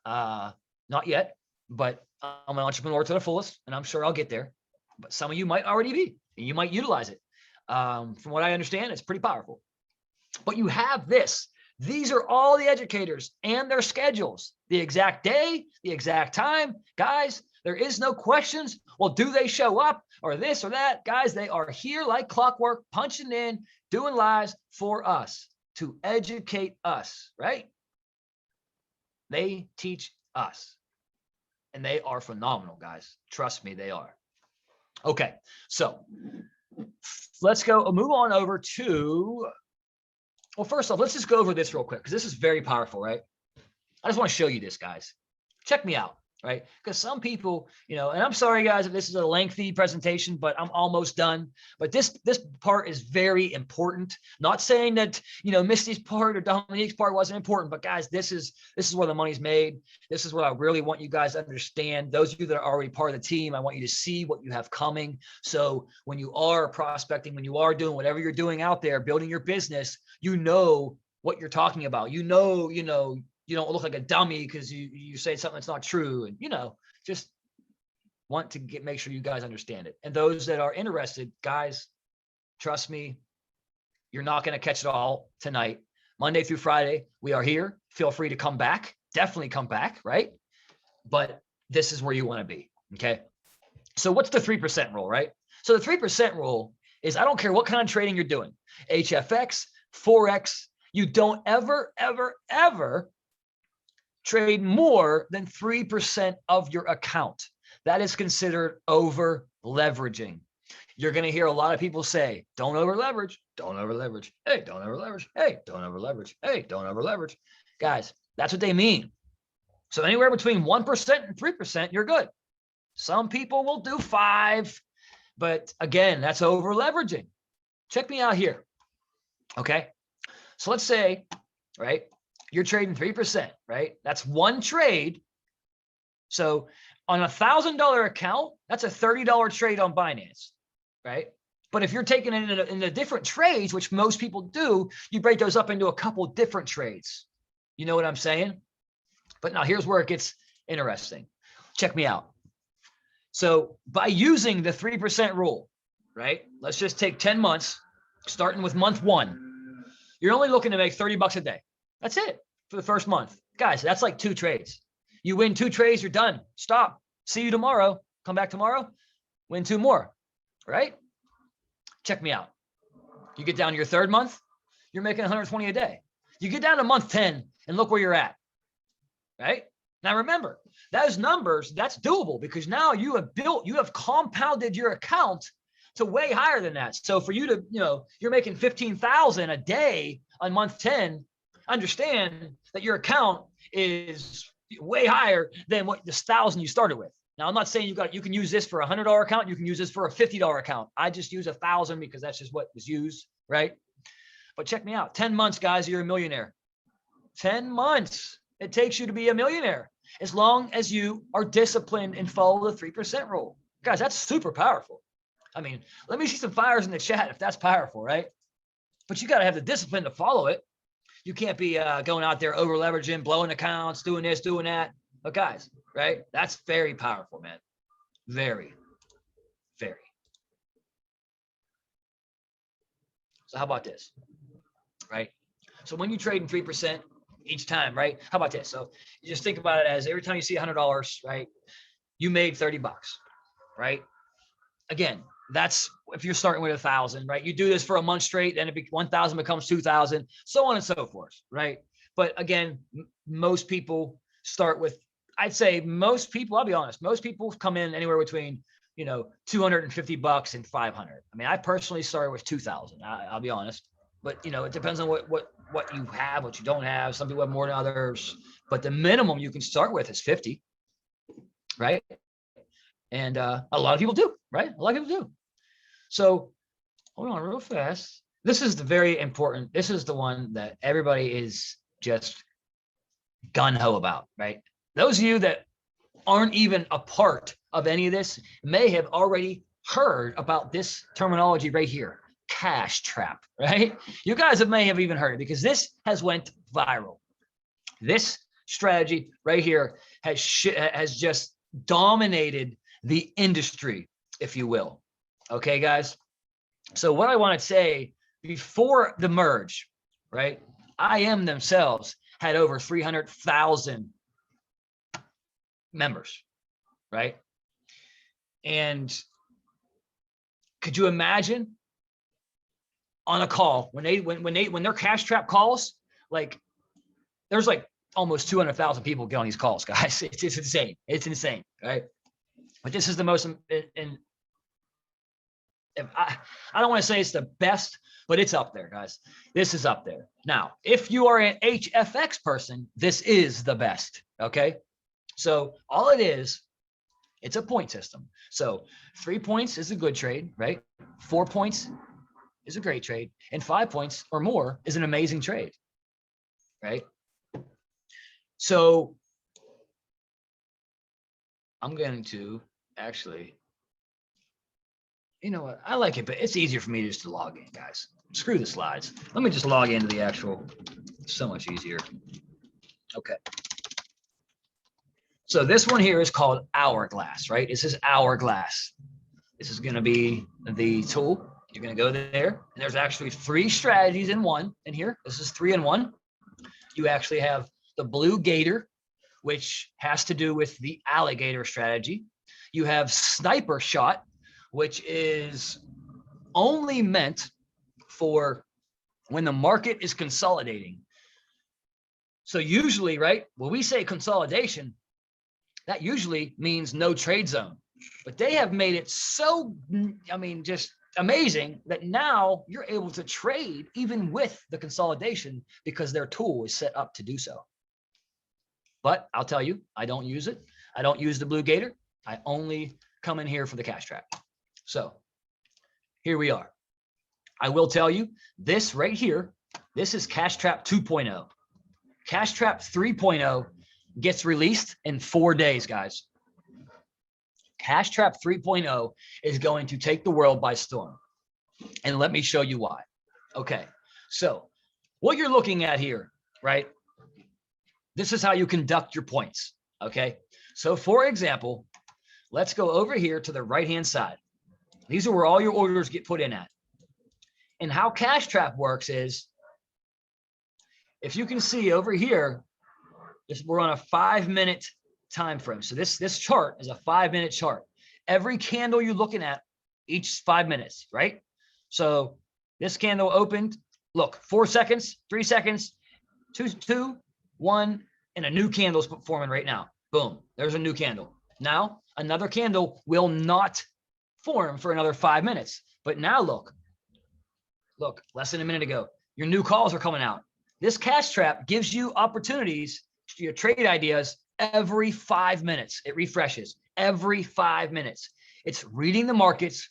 Not yet, but I'm an entrepreneur to the fullest, and I'm sure I'll get there. But some of you might already be, and you might utilize it. From what I understand, it's pretty powerful. But you have this. These are all the educators and their schedules, the exact day, the exact time. Guys, there is no questions. Well, do they show up or this or that? Guys, they are here like clockwork, punching in, doing lives for us to educate us, right? They teach us, and they are phenomenal, guys. Trust me, they are. Okay, so let's move on over to, well, first off, let's just go over this real quick, because this is very powerful, right? I just want to show you this, guys. Check me out. right? Because some people, you know, and I'm sorry guys if this is a lengthy presentation, but I'm almost done. But this part is very important. Not saying that, you know, Misty's part or Dominique's part wasn't important, but guys, this is where the money's made. This is what I really want you guys to understand. Those of you that are already part of the team, I want you to see what you have coming. So when you are prospecting, when you are doing whatever you're doing out there, building your business, you know what you're talking about. You know, you don't look like a dummy because you say something that's not true, and, you know, just want to make sure you guys understand it. And those that are interested, guys, trust me, you're not going to catch it all tonight. Monday through Friday, we are here. Feel free to come back. Definitely come back, right? But this is where you want to be, okay? So what's the 3% rule, right? So the 3% rule is, I don't care what kind of trading you're doing, HFX, Forex, you don't ever, ever, ever trade more than 3% of your account. That is considered over leveraging. You're going to hear a lot of people say, don't over leverage, don't over leverage. Hey, don't over leverage. Hey, don't over leverage. Hey, don't over leverage. Guys, that's what they mean. So anywhere between 1% and 3%, you're good. Some people will do 5, but again, that's over leveraging. Check me out here. Okay. So let's say, right, you're trading 3%, right? That's one trade. So on a $1,000 account, that's a $30 trade on Binance, right? But if you're taking it in the different trades, which most people do, you break those up into a couple different trades. You know what I'm saying? But now here's where it gets interesting. Check me out. So by using the 3% rule, right? Let's just take 10 months, starting with month 1. You're only looking to make 30 bucks a day. That's it for the first month. Guys, that's like 2 trades. You win 2 trades, you're done. Stop. See you tomorrow. Come back tomorrow, win 2 more, right? Check me out. You get down to your 3rd month, you're making 120 a day. You get down to month 10 and look where you're at, right? Now remember, those numbers, that's doable because now you have compounded your account to way higher than that. So for you to, you know, you're making 15,000 a day on month 10, understand that your account is way higher than what this 1,000 you started with. Now, I'm not saying you can use this for a $100 account. You can use this for a $50 account. I just use 1,000 because that's just what was used, right? But check me out. 10 months, guys, you're a millionaire. 10 months it takes you to be a millionaire, as long as you are disciplined and follow the 3% rule. Guys, that's super powerful. I mean, let me see some fires in the chat if that's powerful, right? But you got to have the discipline to follow it. You can't be going out there over leveraging, blowing accounts, doing this, doing that. But guys, right? That's very powerful, man. Very, very. So how about this, right? So when you trade in 3% each time, right? How about this? So you just think about it as every time you see $100, right? You made 30 bucks, right? Again, that's if you're starting with 1,000, right? You do this for a month straight, then 1,000 becomes 2,000, so on and so forth, right? But again, most people start with, I'd say most people, I'll be honest, most people come in anywhere between, you know, 250 bucks and 500. I mean, I personally started with 2,000. I'll be honest, but you know, it depends on what you have, what you don't have. Some people have more than others, but the minimum you can start with is 50, right? And a lot of people do, right? A lot of people do. So hold on real fast. This is the very important. This is the one that everybody is just gung-ho about, right? Those of you that aren't even a part of any of this may have already heard about this terminology right here, cash trap, right? You guys may have even heard it because this has went viral. This strategy right here has just dominated the industry, if you will. Okay, guys. So what I want to say, before the merge, right? IM themselves had over 300,000 members, right? And could you imagine on a call when their cash trap calls, like there's like almost 200,000 people get on these calls, guys. It's insane. It's insane, right? But this is the most, and I don't want to say it's the best, but it's up there, guys. This is up there. Now, if you are an HFX person, this is the best, okay? So all it is, it's a point system. So 3 points is a good trade, right? 4 points is a great trade. And 5 points or more is an amazing trade, right? So I'm going to actually, you know what? I like it, but it's easier for me just to log in, guys. Screw the slides. Let me just log into the actual, so much easier. Okay. So this one here is called Hourglass, right? This is Hourglass. This is going to be the tool. You're going to go there, and there's actually 3 strategies in one in here. This is 3 in 1. You actually have the blue gator, which has to do with the alligator strategy. You have sniper shot, which is only meant for when the market is consolidating. So usually, right, when we say consolidation, that usually means no trade zone. But they have made it so, I mean, just amazing that now you're able to trade even with the consolidation because their tool is set up to do so. But I'll tell you, I don't use it. I don't use the blue gator. I only come in here for the cash trap. So here we are. I will tell you this right here. This is cash trap 2.0. Cash trap 3.0 gets released in 4 days, guys. Cash trap 3.0 is going to take the world by storm. And let me show you why. Okay. So what you're looking at here, right? This is how you conduct your points. Okay. So for example, let's go over here to the right-hand side. These are where all your orders get put in at. And how cash trap works is, if you can see over here, we're on a 5-minute time frame. So this chart is a 5-minute chart. Every candle you're looking at, each 5 minutes, right? So this candle opened, look, 4 seconds, 3 seconds, 2, 1, and a new candle's forming right now. Boom, there's a new candle. Now another candle will not form for another 5 minutes. But now look, less than a minute ago, your new calls are coming out. This cash trap gives you opportunities to your trade ideas every 5 minutes. It refreshes every 5 minutes. It's reading the markets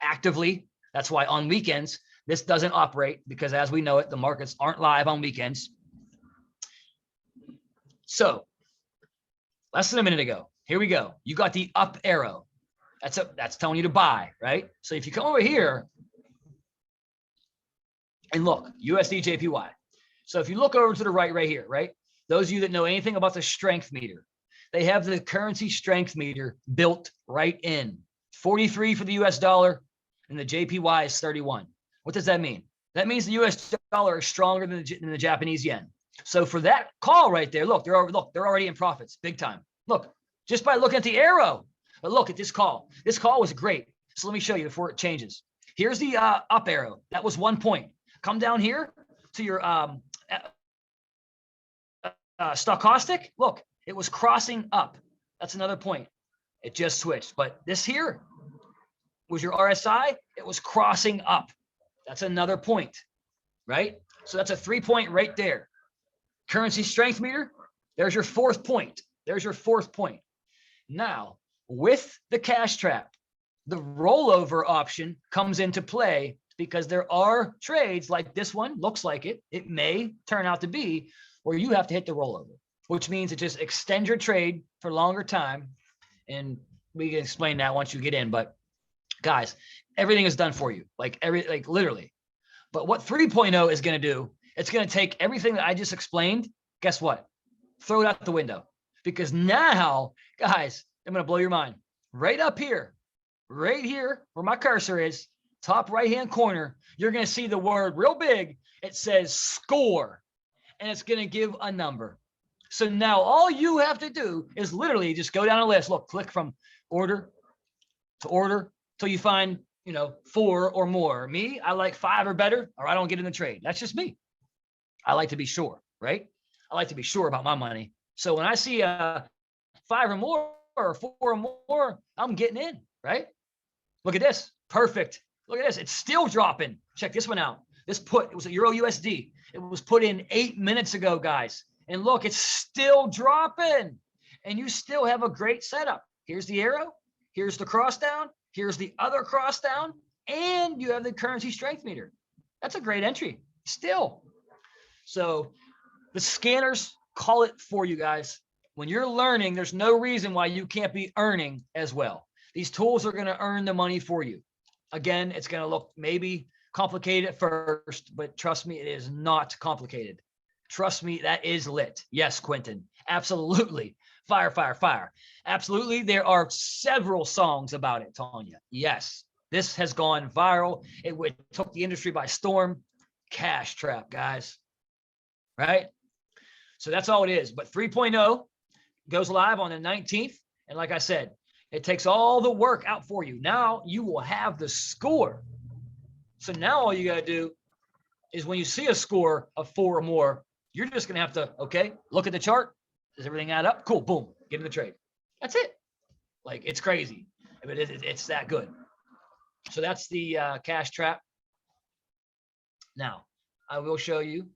actively. That's why on weekends, this doesn't operate, because as we know it, the markets aren't live on weekends. So less than a minute ago, here we go. You got the up arrow. That's telling you to buy, right? So if you come over here and look, USD JPY. So if you look over to the right here, right? Those of you that know anything about the strength meter, they have the currency strength meter built right in. 43 for the US dollar and the JPY is 31. What does that mean? That means the US dollar is stronger than the Japanese yen. So for that call right there, look, they're already in profits, big time. Look, just by looking at the arrow. But look at this call. This call was great. So let me show you before it changes. Here's the up arrow. That was 1 point. Come down here to your stochastic. Look, it was crossing up. That's another point. It just switched. But this here was your RSI. It was crossing up. That's another point, right? So that's a 3 point right there. Currency strength meter. There's your 4th point. There's your 4th point. Now, with the cash trap, the rollover option comes into play, because there are trades like this one, looks like it may turn out to be, where you have to hit the rollover, which means it just extends your trade for longer time. And we can explain that once you get in. But guys, everything is done for you, like literally. But what 3.0 is going to do, it's going to take everything that I just explained. Guess what? Throw it out the window. Because now, guys, I'm going to blow your mind. Right up here, right here where my cursor is, top right-hand corner, you're going to see the word real big. It says score, and it's going to give a number. So now all you have to do is literally just go down a list. Look, click from order to order till you find, 4 or more. Me, I like 5 or better, or I don't get in the trade. That's just me. I like to be sure, right? I like to be sure about my money. So when I see 5 or more or 4 or more, I'm getting in, right? Look at this. Perfect. Look at this. It's still dropping. Check this one out. It was a Euro USD. It was put in 8 minutes ago, guys. And look, it's still dropping. and you still have a great setup. Here's the arrow, here's the cross down, here's the other cross down, and you have the currency strength meter. That's a great entry still. So the scanners call it for you guys. When you're learning, there's no reason why you can't be earning as well. These tools are going to earn the money for you. Again, it's going to look maybe complicated at first, but trust me, it is not complicated. Trust me, that is lit. Yes, Quentin, absolutely. Fire, fire, fire. Absolutely. There are several songs about it, Tanya. Yes, this has gone viral. It took the industry by storm. Cash trap, guys. Right? So that's all it is. But 3.0 goes live on the 19th. And like I said, it takes all the work out for you. Now you will have the score. So now all you got to do is when you see a score of 4 or more, you're just going to have to, okay, look at the chart. Does everything add up? Cool. Boom. Get in the trade. That's it. Like, it's crazy. But it's that good. So that's the cash trap. Now, I will show you.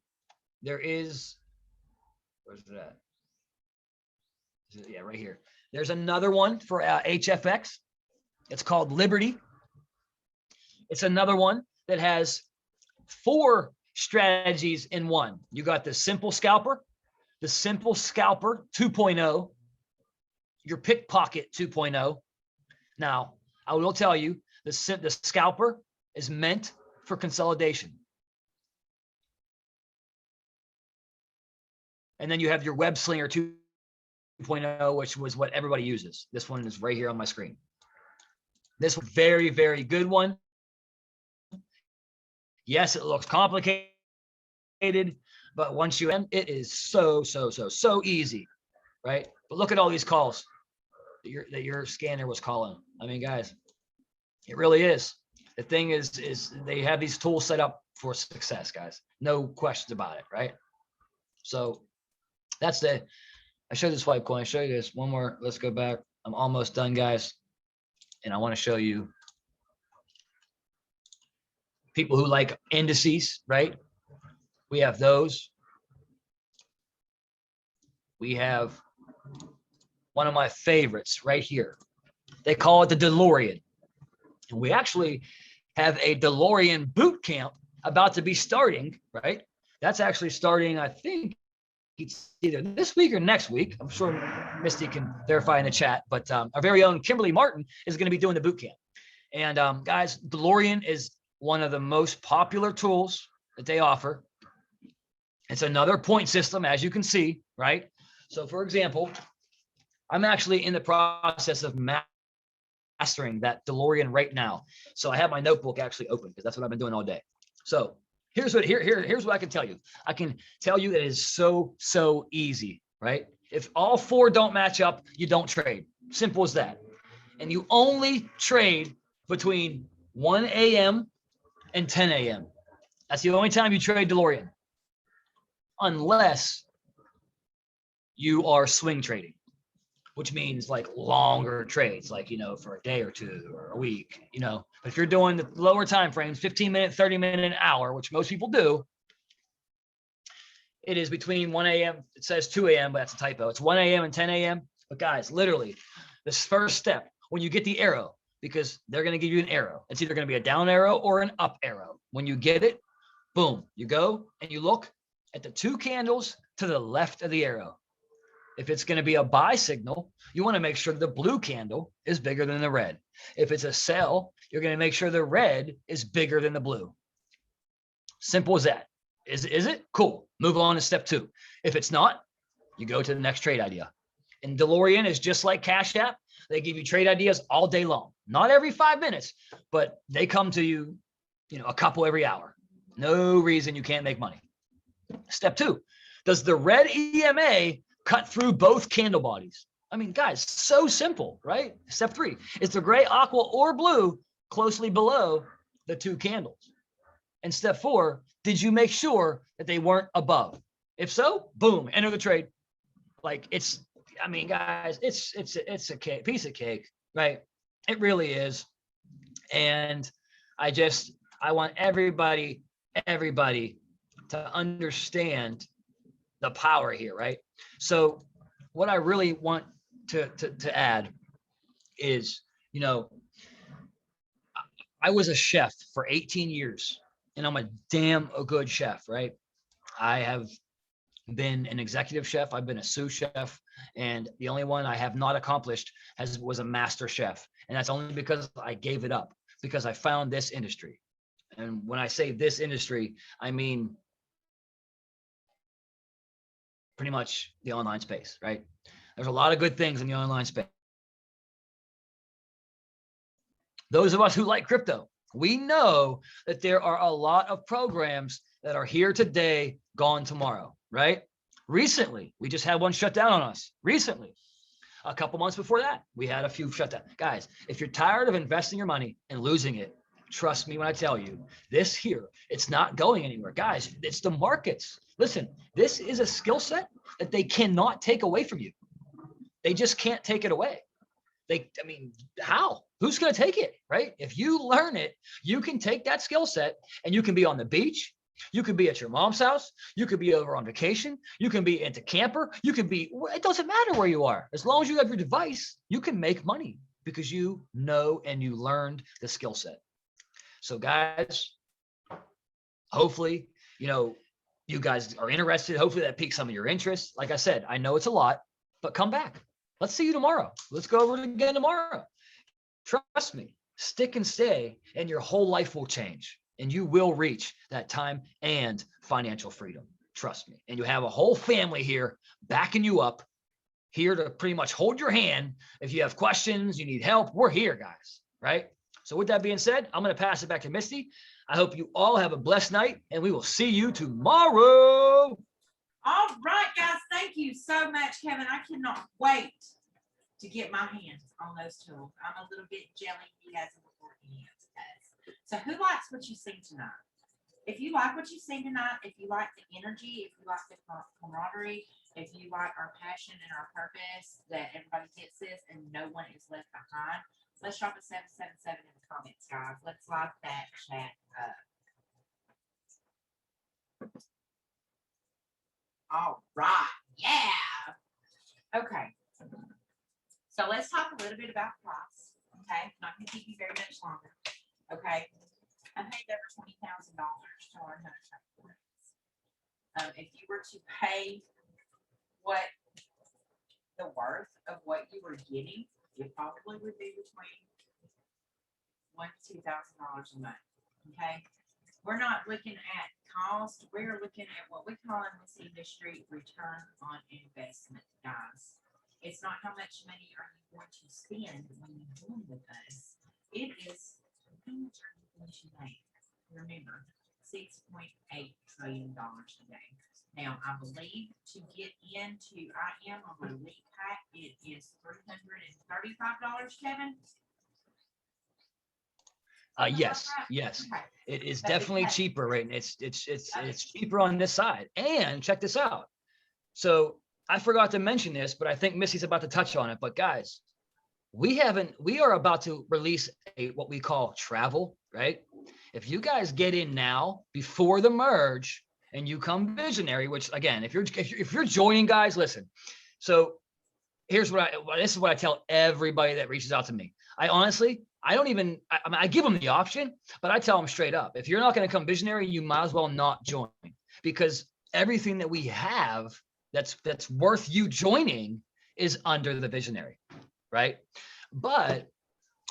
There is, where's that? Yeah, right here. There's another one for HFX. It's called Liberty. It's another one that has 4 strategies in one. You got the simple scalper 2.0, your pickpocket 2.0. Now, I will tell you, the scalper is meant for consolidation. And then you have your web slinger 2.0, which was what everybody uses. This one is right here on my screen. This very, very good one. Yes, it looks complicated, but once you end, it is so easy, right? But look at all these calls that your scanner was calling. I mean, guys, it really is. The thing is they have these tools set up for success, guys. No questions about it, right? So that's I showed this swipe coin. I show you this one more. Let's go back. I'm almost done, guys. And I want to show you people who like indices, right? We have those. We have one of my favorites right here. They call it the DeLorean. And we actually have a DeLorean boot camp about to be starting, right? That's actually starting, I think, it's either this week or next week. I'm sure Misty can verify in the chat, but our very own Kimberly Martin is going to be doing the boot camp. And guys, DeLorean is one of the most popular tools that they offer. It's another point system, as you can see, right? So for example, I'm actually in the process of mastering that DeLorean right now. So I have my notebook actually open because that's what I've been doing all day. So here's what I can tell you. I can tell you that it is so easy, right? If all 4 don't match up, you don't trade. Simple as that. And you only trade between 1 a.m. and 10 a.m. That's the only time you trade DeLorean, unless you are swing trading, which means like longer trades, like, for a day or 2 or a week, But if you're doing the lower time frames, 15 minute, 30 minute, an hour, which most people do, it is between 1 a.m. It says 2 a.m., but that's a typo. It's 1 a.m. and 10 a.m. But guys, literally, this first step, when you get the arrow, because they're going to give you an arrow. It's either going to be a down arrow or an up arrow. When you get it, boom, you go and you look at the 2 candles to the left of the arrow. If it's going to be a buy signal, you want to make sure the blue candle is bigger than the red. If it's a sell, you're going to make sure the red is bigger than the blue. Simple as that. Is it? Cool. Move on to step 2. If it's not, you go to the next trade idea. And DeLorean is just like Cash App. They give you trade ideas all day long. Not every 5 minutes, but they come to you, a couple every hour. No reason you can't make money. Step 2, does the red EMA cut through both candle bodies? I mean, guys, so simple, right? Step 3, is the gray, aqua, or blue closely below the 2 candles? And step 4, did you make sure that they weren't above? If so, boom, enter the trade. Like, guys, it's a cake, piece of cake, right? It really is. And I want everybody to understand the power here, right? So what I really want to add is, you know, I was a chef for 18 years and I'm a damn good chef, right? I have been an executive chef. I've been a sous chef. And the only one I have not accomplished was a master chef. And that's only because I gave it up, because I found this industry. And when I say this industry, I mean pretty much the online space, right? There's a lot of good things in the online space. Those of us who like crypto, we know that there are a lot of programs that are here today, gone tomorrow, right? Recently, we just had one shut down on us. Recently, a couple months before that, we had a few shut down. Guys, if you're tired of investing your money and losing it, trust me when I tell you, this here, it's not going anywhere. Guys, it's the markets. Listen, this is a skill set that they cannot take away from you. They just can't take it away. I mean, how? Who's going to take it, right? If you learn it, you can take that skill set and you can be on the beach. You could be at your mom's house. You could be over on vacation. You can be into camper. You can be, it doesn't matter where you are. As long as you have your device, you can make money because you know and you learned the skill set. So guys, hopefully, you know, you guys are interested. Hopefully that piques some of your interest. Like I said, I know it's a lot, but come back. Let's see you tomorrow. Let's go over it again tomorrow. Trust me, stick and stay, and your whole life will change. And you will reach that time and financial freedom. Trust me. And you have a whole family here backing you up, here to pretty much hold your hand. If you have questions, you need help, we're here, guys, right? So with that being said, I'm going to pass it back to Misty. I hope you all have a blessed night, and we will see you tomorrow. All right, guys. Thank you so much, Kevin. I cannot wait to get my hands on those tools. I'm a little bit jelly he has them before he has. So who likes what you see tonight? If you like what you see tonight, if you like the energy, if you like the camaraderie, if you like our passion and our purpose, that everybody gets this and no one is left behind, let's drop a 777 in the comments, guys. Let's light that chat up. All right. Yeah. Okay. So let's talk a little bit about price. Okay. Not going to keep you very much longer. Okay. I paid over $20,000 to learn how to trade Forex. If you were to pay what the worth of what you were getting, it probably would be between $1,000 to $2,000 a month. Okay. We're not looking at cost. We're looking at what we call in this industry return on investment, guys. It's not how much money are you going to spend when you join with us. It is how much are you going to make. Remember, $6.8 trillion today. Now, I believe to get into IM on the Elite Pack, it is $335, Kevin. Yes. Okay. It is definitely cheaper, right? It's cheaper on this side. And check this out. So I forgot to mention this, but I think Missy's about to touch on it. But guys, we are about to release what we call travel, right? If you guys get in now before the merge and you come visionary, which again, if you're joining, guys, listen. So here's this is what I tell everybody that reaches out to me. I give them the option, but I tell them straight up, if you're not going to come visionary, you might as well not join, because everything that we have that's worth you joining is under the visionary, right? But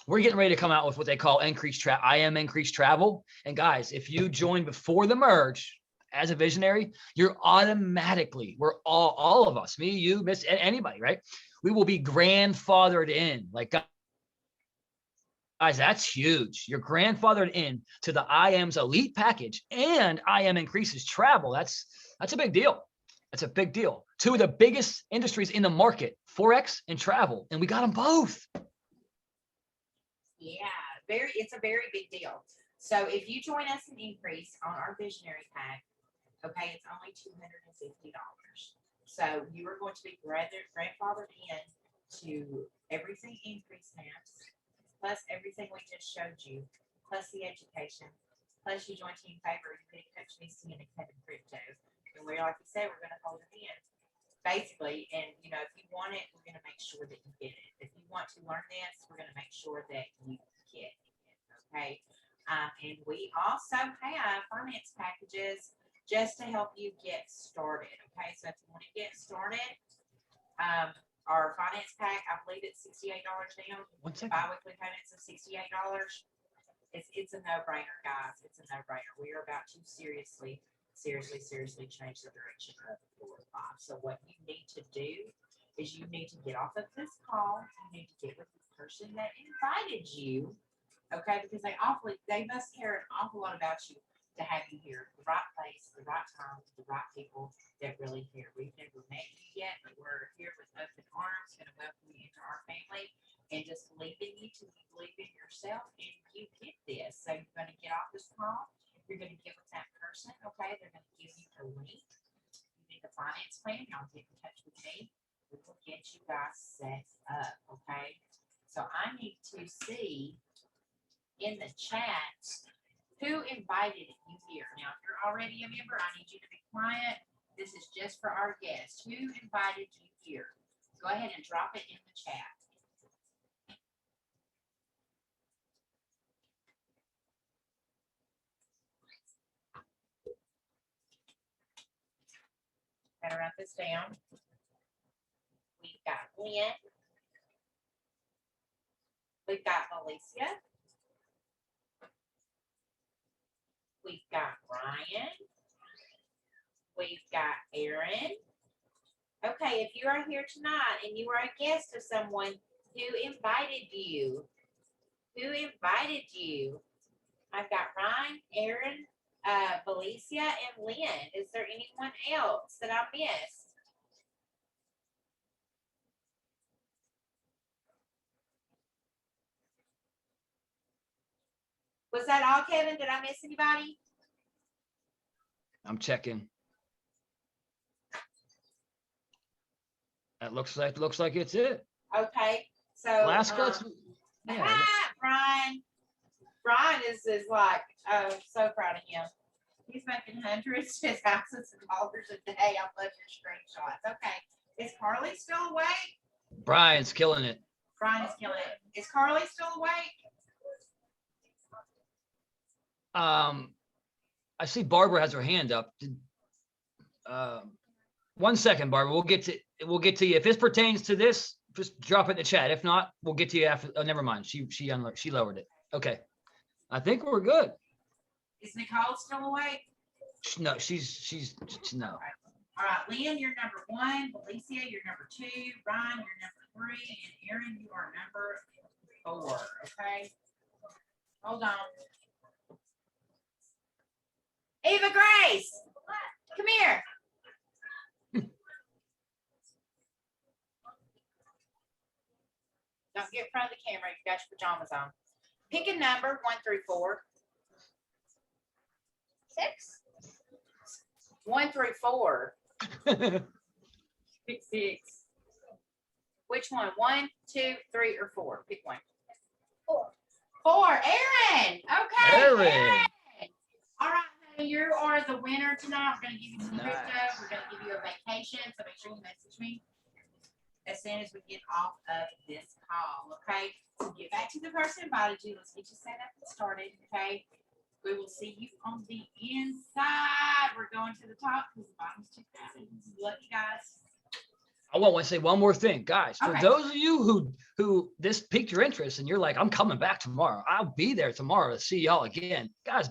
we're getting ready to come out with what they call IMNCREASE travel. And guys, if you join before the merge as a visionary, you're automatically, we're all of us, me, you, Miss, anybody, right? We will be grandfathered in. Like, guys, that's huge. You're grandfathered in to the IM's elite package and IMNCREASE's travel. That's a big deal. That's a big deal. Two of the biggest industries in the market, Forex and travel, and we got them both. Yeah, it's a very big deal. So if you join us in Increase on our Visionary Pack, okay, it's only $250. So you are going to be grandfathered in to everything Increase has, plus everything we just showed you, plus the education, plus you join Team Favor, you can catch me seeing a Kevin Crypto. And we're, like you said, we're going to hold your hand basically, and you know, if you want it, we're gonna make sure that you get it. If you want to learn this, we're gonna make sure that you get it, okay? And we also have finance packages just to help you get started, okay? So if you want to get started, our finance pack, I believe it's $68 down. One second. Bi-weekly payments of $68. It's a no-brainer, guys. It's a no-brainer. We are about to seriously change the direction of your life. So what you need to do is you need to get off of this call. You need to get with the person that invited you, okay? Because they must care an awful lot about you to have you here, the right place, the right time, the right people that really care. We've never met you yet, but we're here with open arms, going to welcome you into our family and just believe in you till you believe in yourself and you get this. So you're going to get off this call. You're going to get with that person, okay? They're going to give you a link. You need a finance plan. Y'all get in touch with me. We will get you guys set up, okay? So I need to see in the chat who invited you here. Now, if you're already a member, I need you to be quiet. This is just for our guests. Who invited you here? Go ahead and drop it in the chat. Gotta write this down. We've got Lynn. We've got Alicia. We've got Ryan. We've got Aaron. Okay, if you are here tonight and you are a guest of someone, who invited you? Who invited you? I've got Ryan, Aaron, Felicia, and Lynn. Is there anyone else that I missed? Was that all, Kevin? Did I miss anybody? I'm checking. That looks like it's it. Okay, so Last yeah. Brian is like, oh, so proud of him. He's making hundreds of thousands of dollars a day. I love your screenshots. Okay, is Carly still awake? Brian's killing it. Brian is killing it. Is Carly still awake? I see Barbara has her hand up. 1 second, Barbara. We'll get to you. If this pertains to this, just drop it in the chat. If not, we'll get to you after. Oh, never mind. She lowered it. Okay. I think we're good. Is Nicole still awake? No, she's no. All right, Lynn, you're number 1. Alicia, you're number 2. Ryan, you're number 3. And Aaron, you are number 4. Okay. Hold on. Eva Grace, come here. Don't get in front of the camera. You got your pajamas on. Pick a number 1 through 4. 6. 1 through 4. Pick 6. Which one? 1, 2, 3, or 4? Pick one. 4. 4. Aaron. Okay. Aaron. All right, honey, you are the winner tonight. We're going to give you some crypto. We're going to give you a vacation. So make sure you message me as soon as we get off of this call, okay? So get back to the person who invited you. Let's get you set up and started, okay? We will see you on the inside. We're going to the top because the bottom's too crowded. Love you guys. I want to say one more thing, guys. For those of you who this piqued your interest and you're like, I'm coming back tomorrow. I'll be there tomorrow to see y'all again. Guys,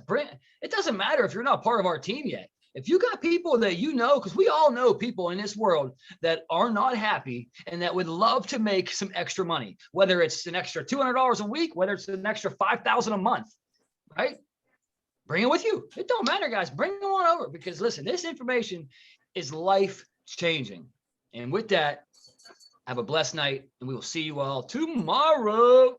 it doesn't matter if you're not part of our team yet. If you got people that you know, because we all know people in this world that are not happy and that would love to make some extra money, whether it's an extra $200 a week, whether it's an extra $5,000 a month, right? Bring it with you. It don't matter, guys. Bring them on over because listen, this information is life-changing. And with that, have a blessed night, and we will see you all tomorrow.